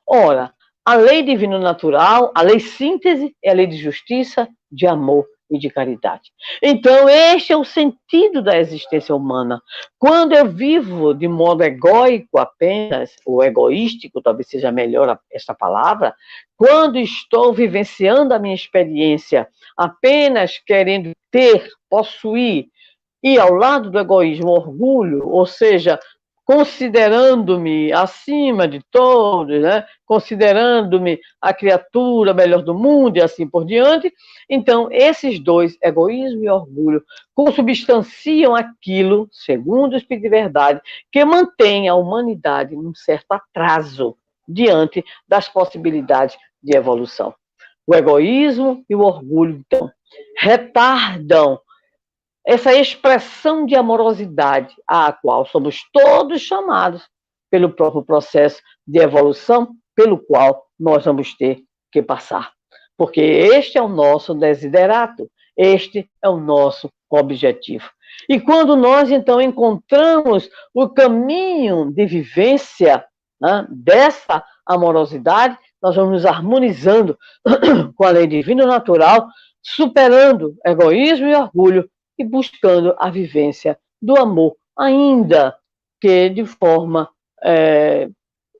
Ora, a lei divina natural, a lei síntese, é a lei de justiça, de amor e de caridade. Então, este é o sentido da existência humana. Quando eu vivo de modo egóico apenas, ou egoístico, talvez seja melhor esta palavra, quando estou vivenciando a minha experiência apenas querendo ter, possuir, e ao lado do egoísmo, orgulho, ou seja, considerando-me acima de todos, né? Considerando-me a criatura melhor do mundo e assim por diante. Então, esses dois, egoísmo e orgulho, consubstanciam aquilo, segundo o Espírito de Verdade, que mantém a humanidade num certo atraso diante das possibilidades de evolução. O egoísmo e o orgulho, então, retardam essa expressão de amorosidade à qual somos todos chamados pelo próprio processo de evolução pelo qual nós vamos ter que passar. Porque este é o nosso desiderato, este é o nosso objetivo. E quando nós, então, encontramos o caminho de vivência, né, dessa amorosidade, nós vamos nos harmonizando com a lei divina natural, superando egoísmo e orgulho, e buscando a vivência do amor, ainda que de forma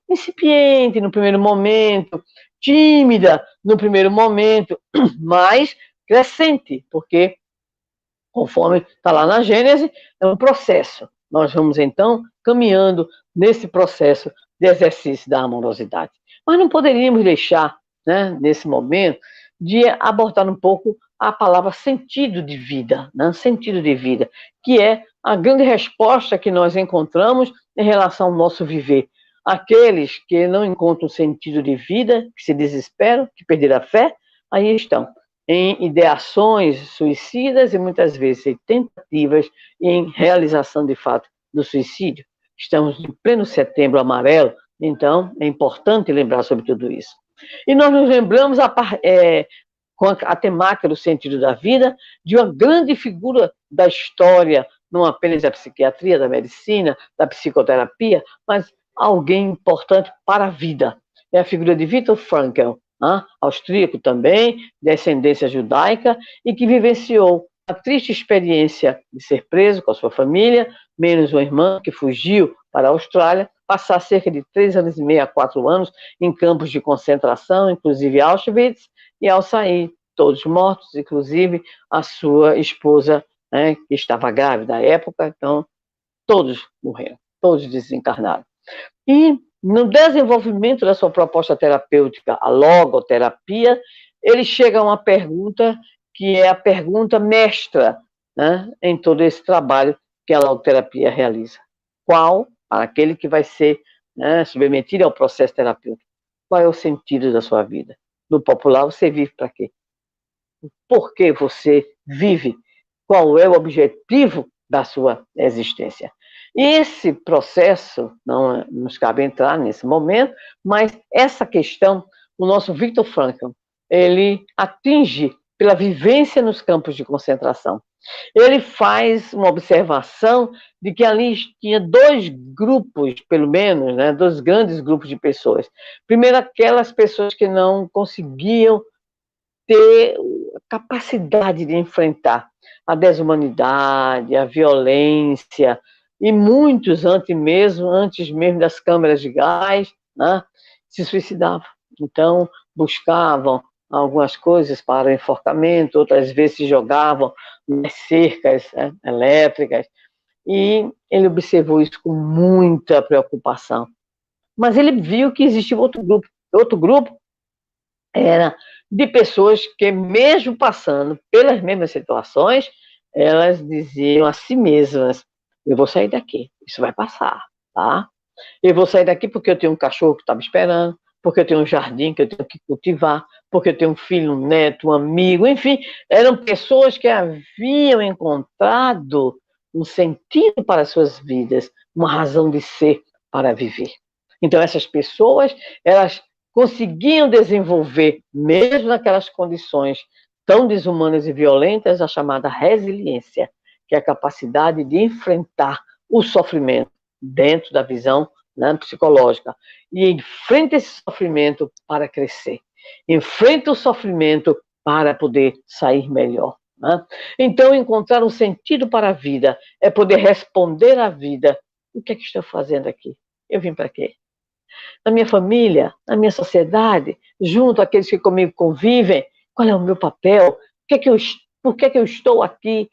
incipiente no primeiro momento, tímida no primeiro momento, mas crescente, porque, conforme está lá na Gênese, é um processo. Nós vamos, então, caminhando nesse processo de exercício da amorosidade. Mas não poderíamos deixar, né, nesse momento, de abordar um pouco a palavra sentido de vida, né? Sentido de vida, que é a grande resposta que nós encontramos em relação ao nosso viver. Aqueles que não encontram sentido de vida, que se desesperam, que perderam a fé, aí estão em ideações suicidas e muitas vezes em tentativas em realização de fato do suicídio. Estamos em pleno setembro amarelo, então é importante lembrar sobre tudo isso. E nós nos lembramos com a temática do sentido da vida, de uma grande figura da história, não apenas da psiquiatria, da medicina, da psicoterapia, mas alguém importante para a vida. É a figura de Viktor Frankl, austríaco também, de ascendência judaica, e que vivenciou a triste experiência de ser preso com a sua família, menos uma irmã que fugiu para a Austrália, passar cerca de 3 anos e meio a 4 anos em campos de concentração, inclusive Auschwitz, e ao sair, todos mortos, inclusive a sua esposa, né, que estava grávida à época, então todos morreram, todos desencarnaram. E no desenvolvimento da sua proposta terapêutica, a logoterapia, ele chega a uma pergunta que é a pergunta mestra, né, em todo esse trabalho que a logoterapia realiza. Qual, para aquele que vai ser, né, submetido ao processo terapêutico, qual é o sentido da sua vida? No popular, você vive para quê? Por que você vive? Qual é o objetivo da sua existência? E esse processo, não nos cabe entrar nesse momento, mas essa questão, o nosso Viktor Frankl, ele atinge pela vivência nos campos de concentração. Ele faz uma observação de que ali tinha 2 grupos, pelo menos, né, 2 grandes grupos de pessoas. Primeiro, aquelas pessoas que não conseguiam ter a capacidade de enfrentar a desumanidade, a violência, e muitos, antes mesmo das câmeras de gás, né, se suicidavam. Então, buscavam algumas coisas para o enforcamento, outras vezes se jogavam nas cercas, né, elétricas, e ele observou isso com muita preocupação. Mas ele viu que existia outro grupo era de pessoas que, mesmo passando pelas mesmas situações, elas diziam a si mesmas: eu vou sair daqui, isso vai passar, tá? Eu vou sair daqui porque eu tenho um cachorro que está me esperando, porque eu tenho um jardim que eu tenho que cultivar, porque eu tenho um filho, um neto, um amigo, enfim, eram pessoas que haviam encontrado um sentido para as suas vidas, uma razão de ser para viver. Então, essas pessoas, elas conseguiam desenvolver, mesmo naquelas condições tão desumanas e violentas, a chamada resiliência, que é a capacidade de enfrentar o sofrimento dentro da visão, né, psicológica, e enfrenta esse sofrimento para crescer, enfrenta o sofrimento para poder sair melhor. Né? Então, encontrar um sentido para a vida é poder responder à vida: o que é que estou fazendo aqui? Eu vim para quê? Na minha família, na minha sociedade, junto àqueles que comigo convivem, qual é o meu papel? Por que eu estou aqui?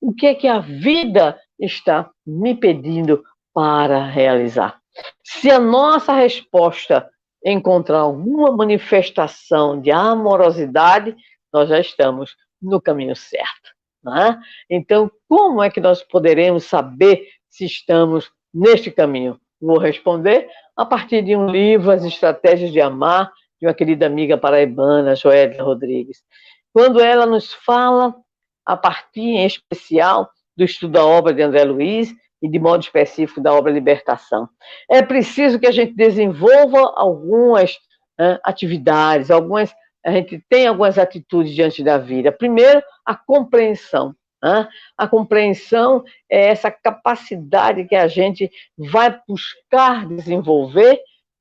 O que é que a vida está me pedindo para realizar? Se a nossa resposta encontrar alguma manifestação de amorosidade, nós já estamos no caminho certo. Não é? Então, como é que nós poderemos saber se estamos neste caminho? Vou responder a partir de um livro, As Estratégias de Amar, de uma querida amiga paraibana, Joélia Rodrigues. Quando ela nos fala, a partir em especial do estudo da obra de André Luiz e de modo específico da obra Libertação. É preciso que a gente desenvolva algumas atividades, a gente tem algumas atitudes diante da vida. Primeiro, a compreensão. A compreensão é essa capacidade que a gente vai buscar desenvolver,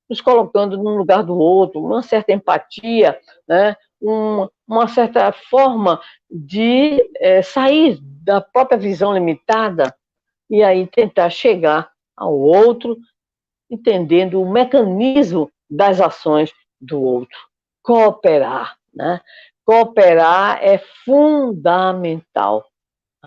nos colocando num lugar do outro, uma certa empatia, né? Uma certa forma de sair da própria visão limitada e aí tentar chegar ao outro, entendendo o mecanismo das ações do outro. Cooperar, né? Cooperar é fundamental.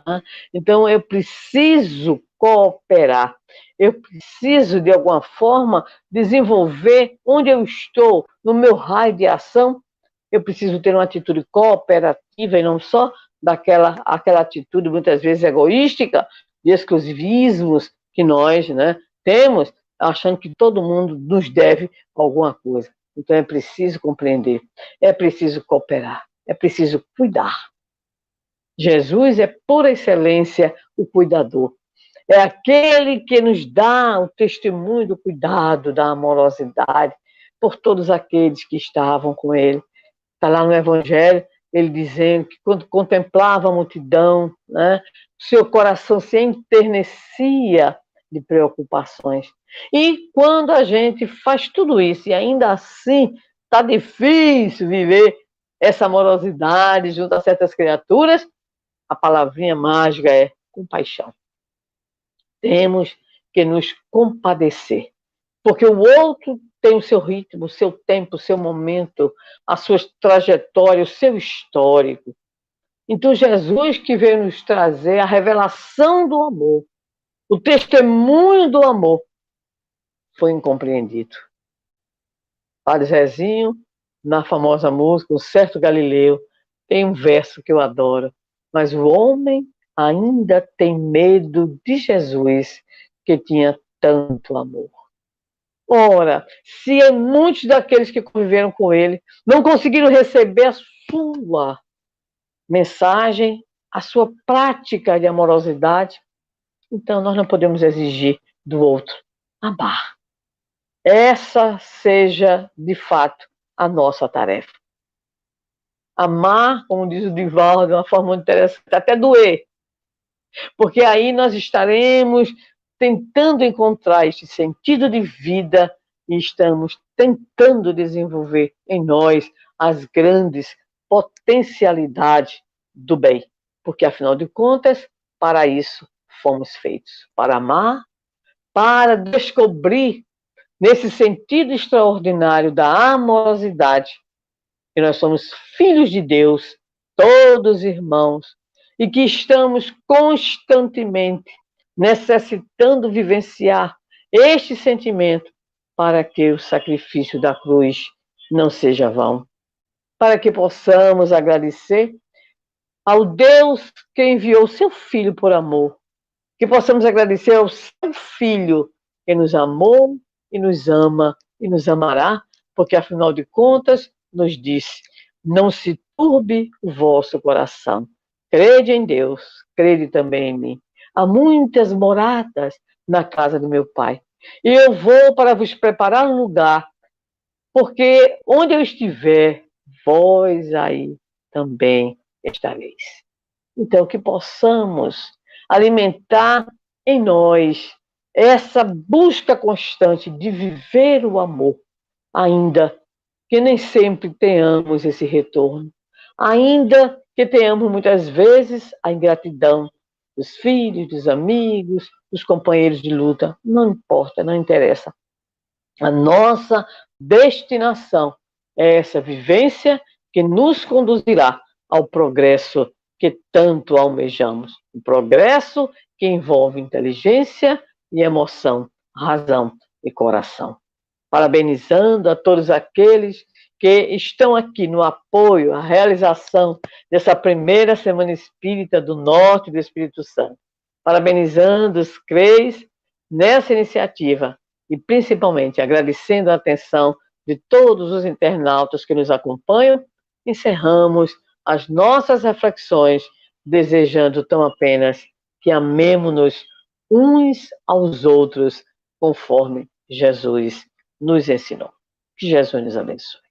Né? Então, eu preciso cooperar. Eu preciso, de alguma forma, desenvolver onde eu estou, no meu raio de ação. Eu preciso ter uma atitude cooperativa e não só aquela atitude, muitas vezes, egoística, de exclusivismos que nós, né, temos, achando que todo mundo nos deve alguma coisa. Então, é preciso compreender, é preciso cooperar, é preciso cuidar. Jesus é, por excelência, o cuidador. É aquele que nos dá o testemunho do cuidado, da amorosidade por todos aqueles que estavam com ele. Está lá no Evangelho, ele dizendo que quando contemplava a multidão, né, seu coração se enternecia de preocupações. E quando a gente faz tudo isso e ainda assim está difícil viver essa amorosidade junto a certas criaturas, a palavrinha mágica é compaixão. Temos que nos compadecer, porque o outro tem o seu ritmo, o seu tempo, o seu momento, a sua trajetória, o seu histórico. Então, Jesus que veio nos trazer a revelação do amor, o testemunho do amor, foi incompreendido. Padre Zezinho, na famosa música, O Certo Galileu, tem um verso que eu adoro: mas o homem ainda tem medo de Jesus, que tinha tanto amor. Ora, se muitos daqueles que conviveram com ele não conseguiram receber a sua mensagem, a sua prática de amorosidade, então nós não podemos exigir do outro amar. Essa seja, de fato, a nossa tarefa. Amar, como diz o Divaldo, de uma forma muito interessante, até doer. Porque aí nós estaremos tentando encontrar este sentido de vida e estamos tentando desenvolver em nós as grandes potencialidades do bem. Porque, afinal de contas, para isso fomos feitos. Para amar, para descobrir, nesse sentido extraordinário da amorosidade, que nós somos filhos de Deus, todos irmãos, e que estamos constantemente necessitando vivenciar este sentimento para que o sacrifício da cruz não seja vão. para que possamos agradecer ao Deus que enviou seu Filho por amor, que possamos agradecer ao seu Filho que nos amou e nos ama e nos amará, porque afinal de contas nos disse: não se turbe o vosso coração, crede em Deus, crede também em mim. Há muitas moradas na casa do meu Pai, e eu vou para vos preparar um lugar, porque onde eu estiver, vós aí também estareis. Então, que possamos alimentar em nós essa busca constante de viver o amor, ainda que nem sempre tenhamos esse retorno, ainda que tenhamos muitas vezes a ingratidão dos filhos, dos amigos, dos companheiros de luta, não importa, não interessa. A nossa destinação é essa vivência que nos conduzirá ao progresso que tanto almejamos. Um progresso que envolve inteligência e emoção, razão e coração. Parabenizando a todos aqueles que estão aqui no apoio à realização dessa primeira Semana Espírita do Norte do Espírito Santo. Parabenizando os CREs nessa iniciativa e principalmente agradecendo a atenção de todos os internautas que nos acompanham, encerramos as nossas reflexões, desejando tão apenas que amemo-nos uns aos outros, conforme Jesus nos ensinou. Que Jesus nos abençoe.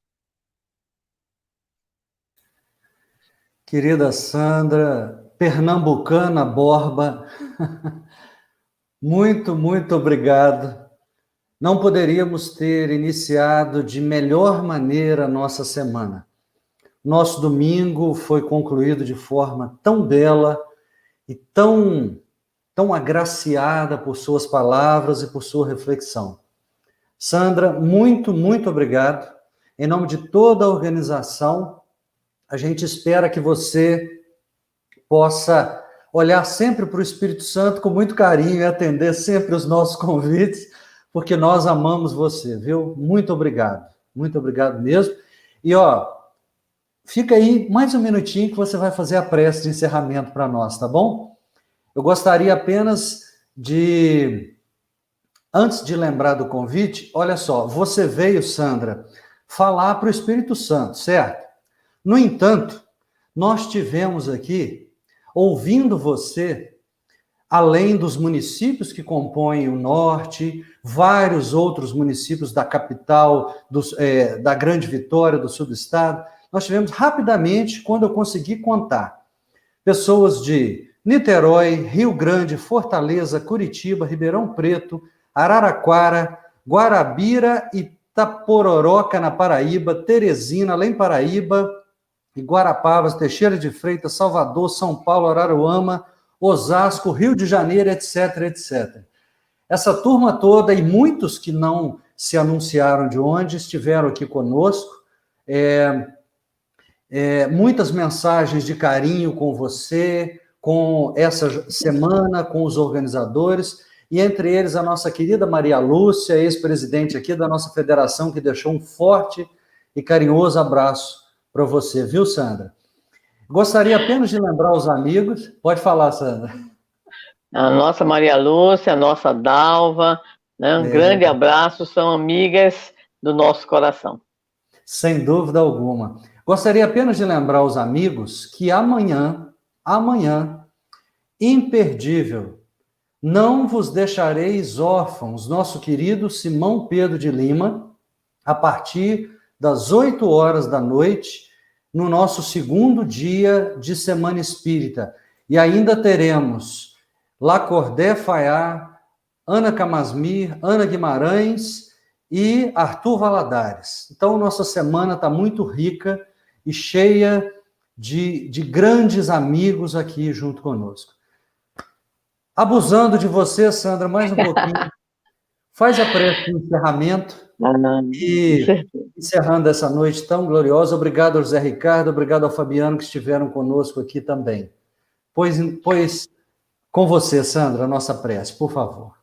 Querida Sandra, pernambucana Borba, muito, muito obrigado. Não poderíamos ter iniciado de melhor maneira a nossa semana. Nosso domingo foi concluído de forma tão bela e tão agraciada por suas palavras e por sua reflexão. Sandra, muito, muito obrigado. Em nome de toda a organização, a gente espera que você possa olhar sempre para o Espírito Santo com muito carinho e atender sempre os nossos convites, porque nós amamos você, viu? Muito obrigado mesmo. E, fica aí mais um minutinho que você vai fazer a prece de encerramento para nós, tá bom? Eu gostaria apenas de, antes de lembrar do convite, olha só, você veio, Sandra, falar para o Espírito Santo, certo? No entanto, nós tivemos aqui, ouvindo você, além dos municípios que compõem o Norte, vários outros municípios da capital, da Grande Vitória, do sul do estado, nós tivemos rapidamente, quando eu consegui contar, pessoas de Niterói, Rio Grande, Fortaleza, Curitiba, Ribeirão Preto, Araraquara, Guarabira, Itapororoca, na Paraíba, Teresina, além Paraíba, Iguarapavas, Teixeira de Freitas, Salvador, São Paulo, Araruama, Osasco, Rio de Janeiro, etc, etc. Essa turma toda e muitos que não se anunciaram de onde estiveram aqui conosco, muitas mensagens de carinho com você, com essa semana, com os organizadores, e entre eles a nossa querida Maria Lúcia, ex-presidente aqui da nossa federação, que deixou um forte e carinhoso abraço para você, viu, Sandra? Gostaria apenas de lembrar os amigos. Pode falar, Sandra. A nossa Maria Lúcia, a nossa Dalva, né? Um grande abraço, são amigas do nosso coração. Sem dúvida alguma. Gostaria apenas de lembrar os amigos que amanhã, imperdível, não vos deixareis órfãos, nosso querido Simão Pedro de Lima, a partir das 8 horas da noite, no nosso segundo dia de Semana Espírita. E ainda teremos Lacordé Fayá, Ana Camasmir, Ana Guimarães e Arthur Valadares. Então, nossa semana está muito rica e cheia de grandes amigos aqui junto conosco. Abusando de você, Sandra, mais um pouquinho. Faz a prece de encerramento. E encerrando essa noite tão gloriosa, obrigado ao José Ricardo, obrigado ao Fabiano que estiveram conosco aqui também. Pois com você, Sandra, a nossa prece, por favor.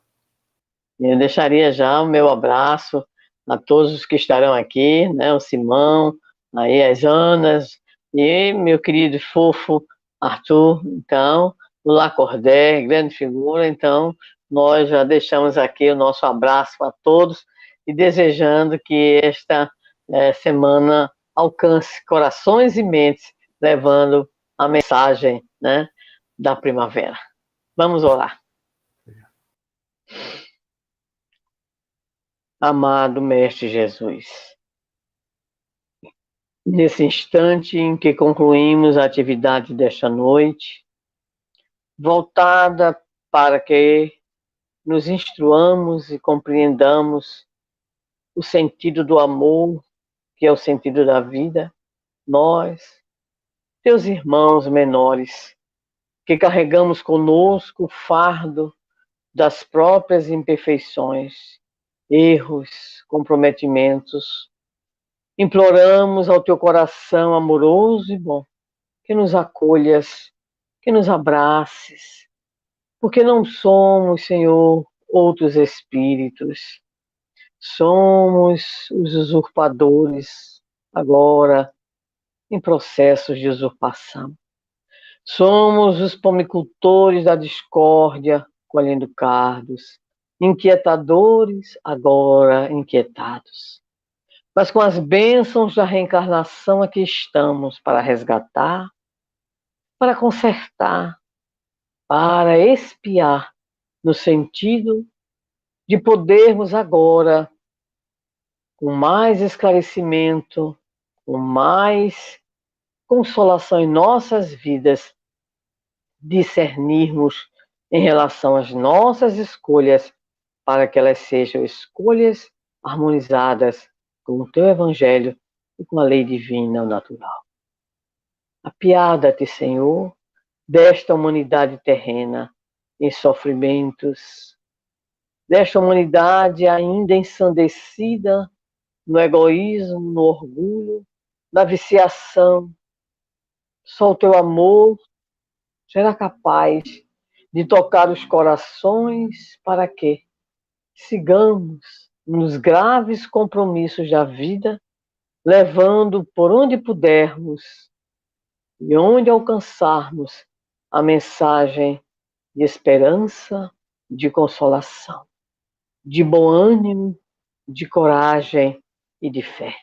Eu deixaria já o meu abraço a todos os que estarão aqui, né? O Simão, aí as Anas, e meu querido fofo Arthur, então, o Lacordé, grande figura, então, nós já deixamos aqui o nosso abraço para todos e desejando que esta semana alcance corações e mentes, levando a mensagem, né, da primavera. Vamos orar. Amado Mestre Jesus, nesse instante em que concluímos a atividade desta noite, voltada para que nos instruamos e compreendamos o sentido do amor, que é o sentido da vida, nós, teus irmãos menores, que carregamos conosco o fardo das próprias imperfeições, erros, comprometimentos, imploramos ao teu coração amoroso e bom que nos acolhas, que nos abraces, porque não somos, Senhor, outros espíritos, somos os usurpadores agora em processos de usurpação. Somos os pomicultores da discórdia, colhendo cardos, inquietadores, agora inquietados. Mas com as bênçãos da reencarnação aqui estamos para resgatar, para consertar, para expiar, no sentido de podermos agora, com mais esclarecimento, com mais consolação em nossas vidas, discernirmos em relação às nossas escolhas, para que elas sejam escolhas harmonizadas com o teu evangelho e com a lei divina natural. Apiada-te, Senhor, desta humanidade terrena em sofrimentos, desta humanidade ainda ensandecida no egoísmo, no orgulho, na viciação. Só o teu amor será capaz de tocar os corações para que sigamos nos graves compromissos da vida, levando por onde pudermos e onde alcançarmos a mensagem de esperança, de consolação, de bom ânimo, de coragem e de fé.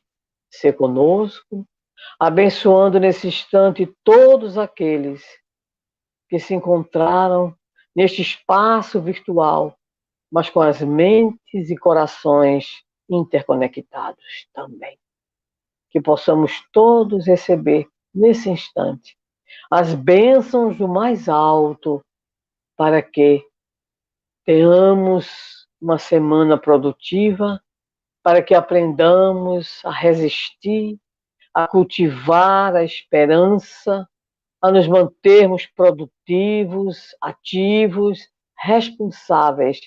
Ser conosco, abençoando nesse instante todos aqueles que se encontraram neste espaço virtual, mas com as mentes e corações interconectados também. Que possamos todos receber nesse instante as bênçãos do mais alto, para que tenhamos uma semana produtiva, para que aprendamos a resistir, a cultivar a esperança, a nos mantermos produtivos, ativos, responsáveis,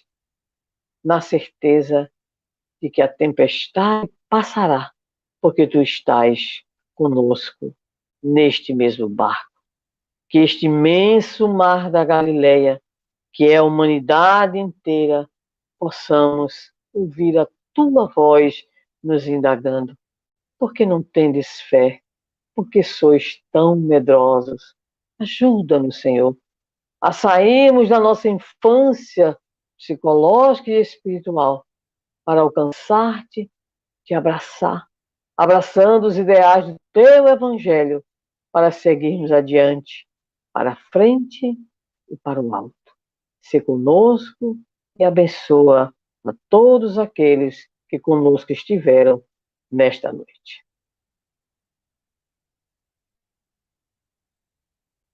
na certeza de que a tempestade passará, porque tu estás conosco neste mesmo barco. Que este imenso mar da Galileia, que é a humanidade inteira, possamos ouvir a tua voz nos indagando. Por que não tendes fé? Por que sois tão medrosos? Ajuda-nos, Senhor, a sairmos da nossa infância psicológica e espiritual para alcançar-te, te abraçar, abraçando os ideais do teu evangelho, para seguirmos adiante, para a frente e para o alto. Se conosco e abençoa a todos aqueles que conosco estiveram nesta noite.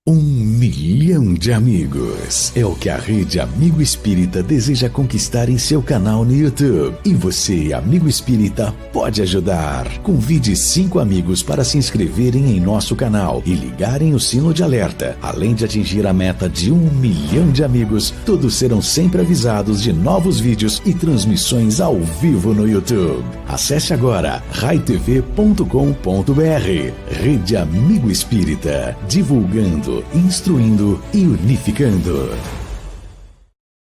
1 milhão de amigos é o que a Rede Amigo Espírita deseja conquistar em seu canal no YouTube. E você, amigo espírita, pode ajudar. Convide 5 amigos para se inscreverem em nosso canal e ligarem o sino de alerta. Além de atingir a meta de 1 milhão de amigos, todos serão sempre avisados de novos vídeos e transmissões ao vivo no YouTube. Acesse agora raitv.com.br. Rede Amigo Espírita, divulgando, instruindo e unificando.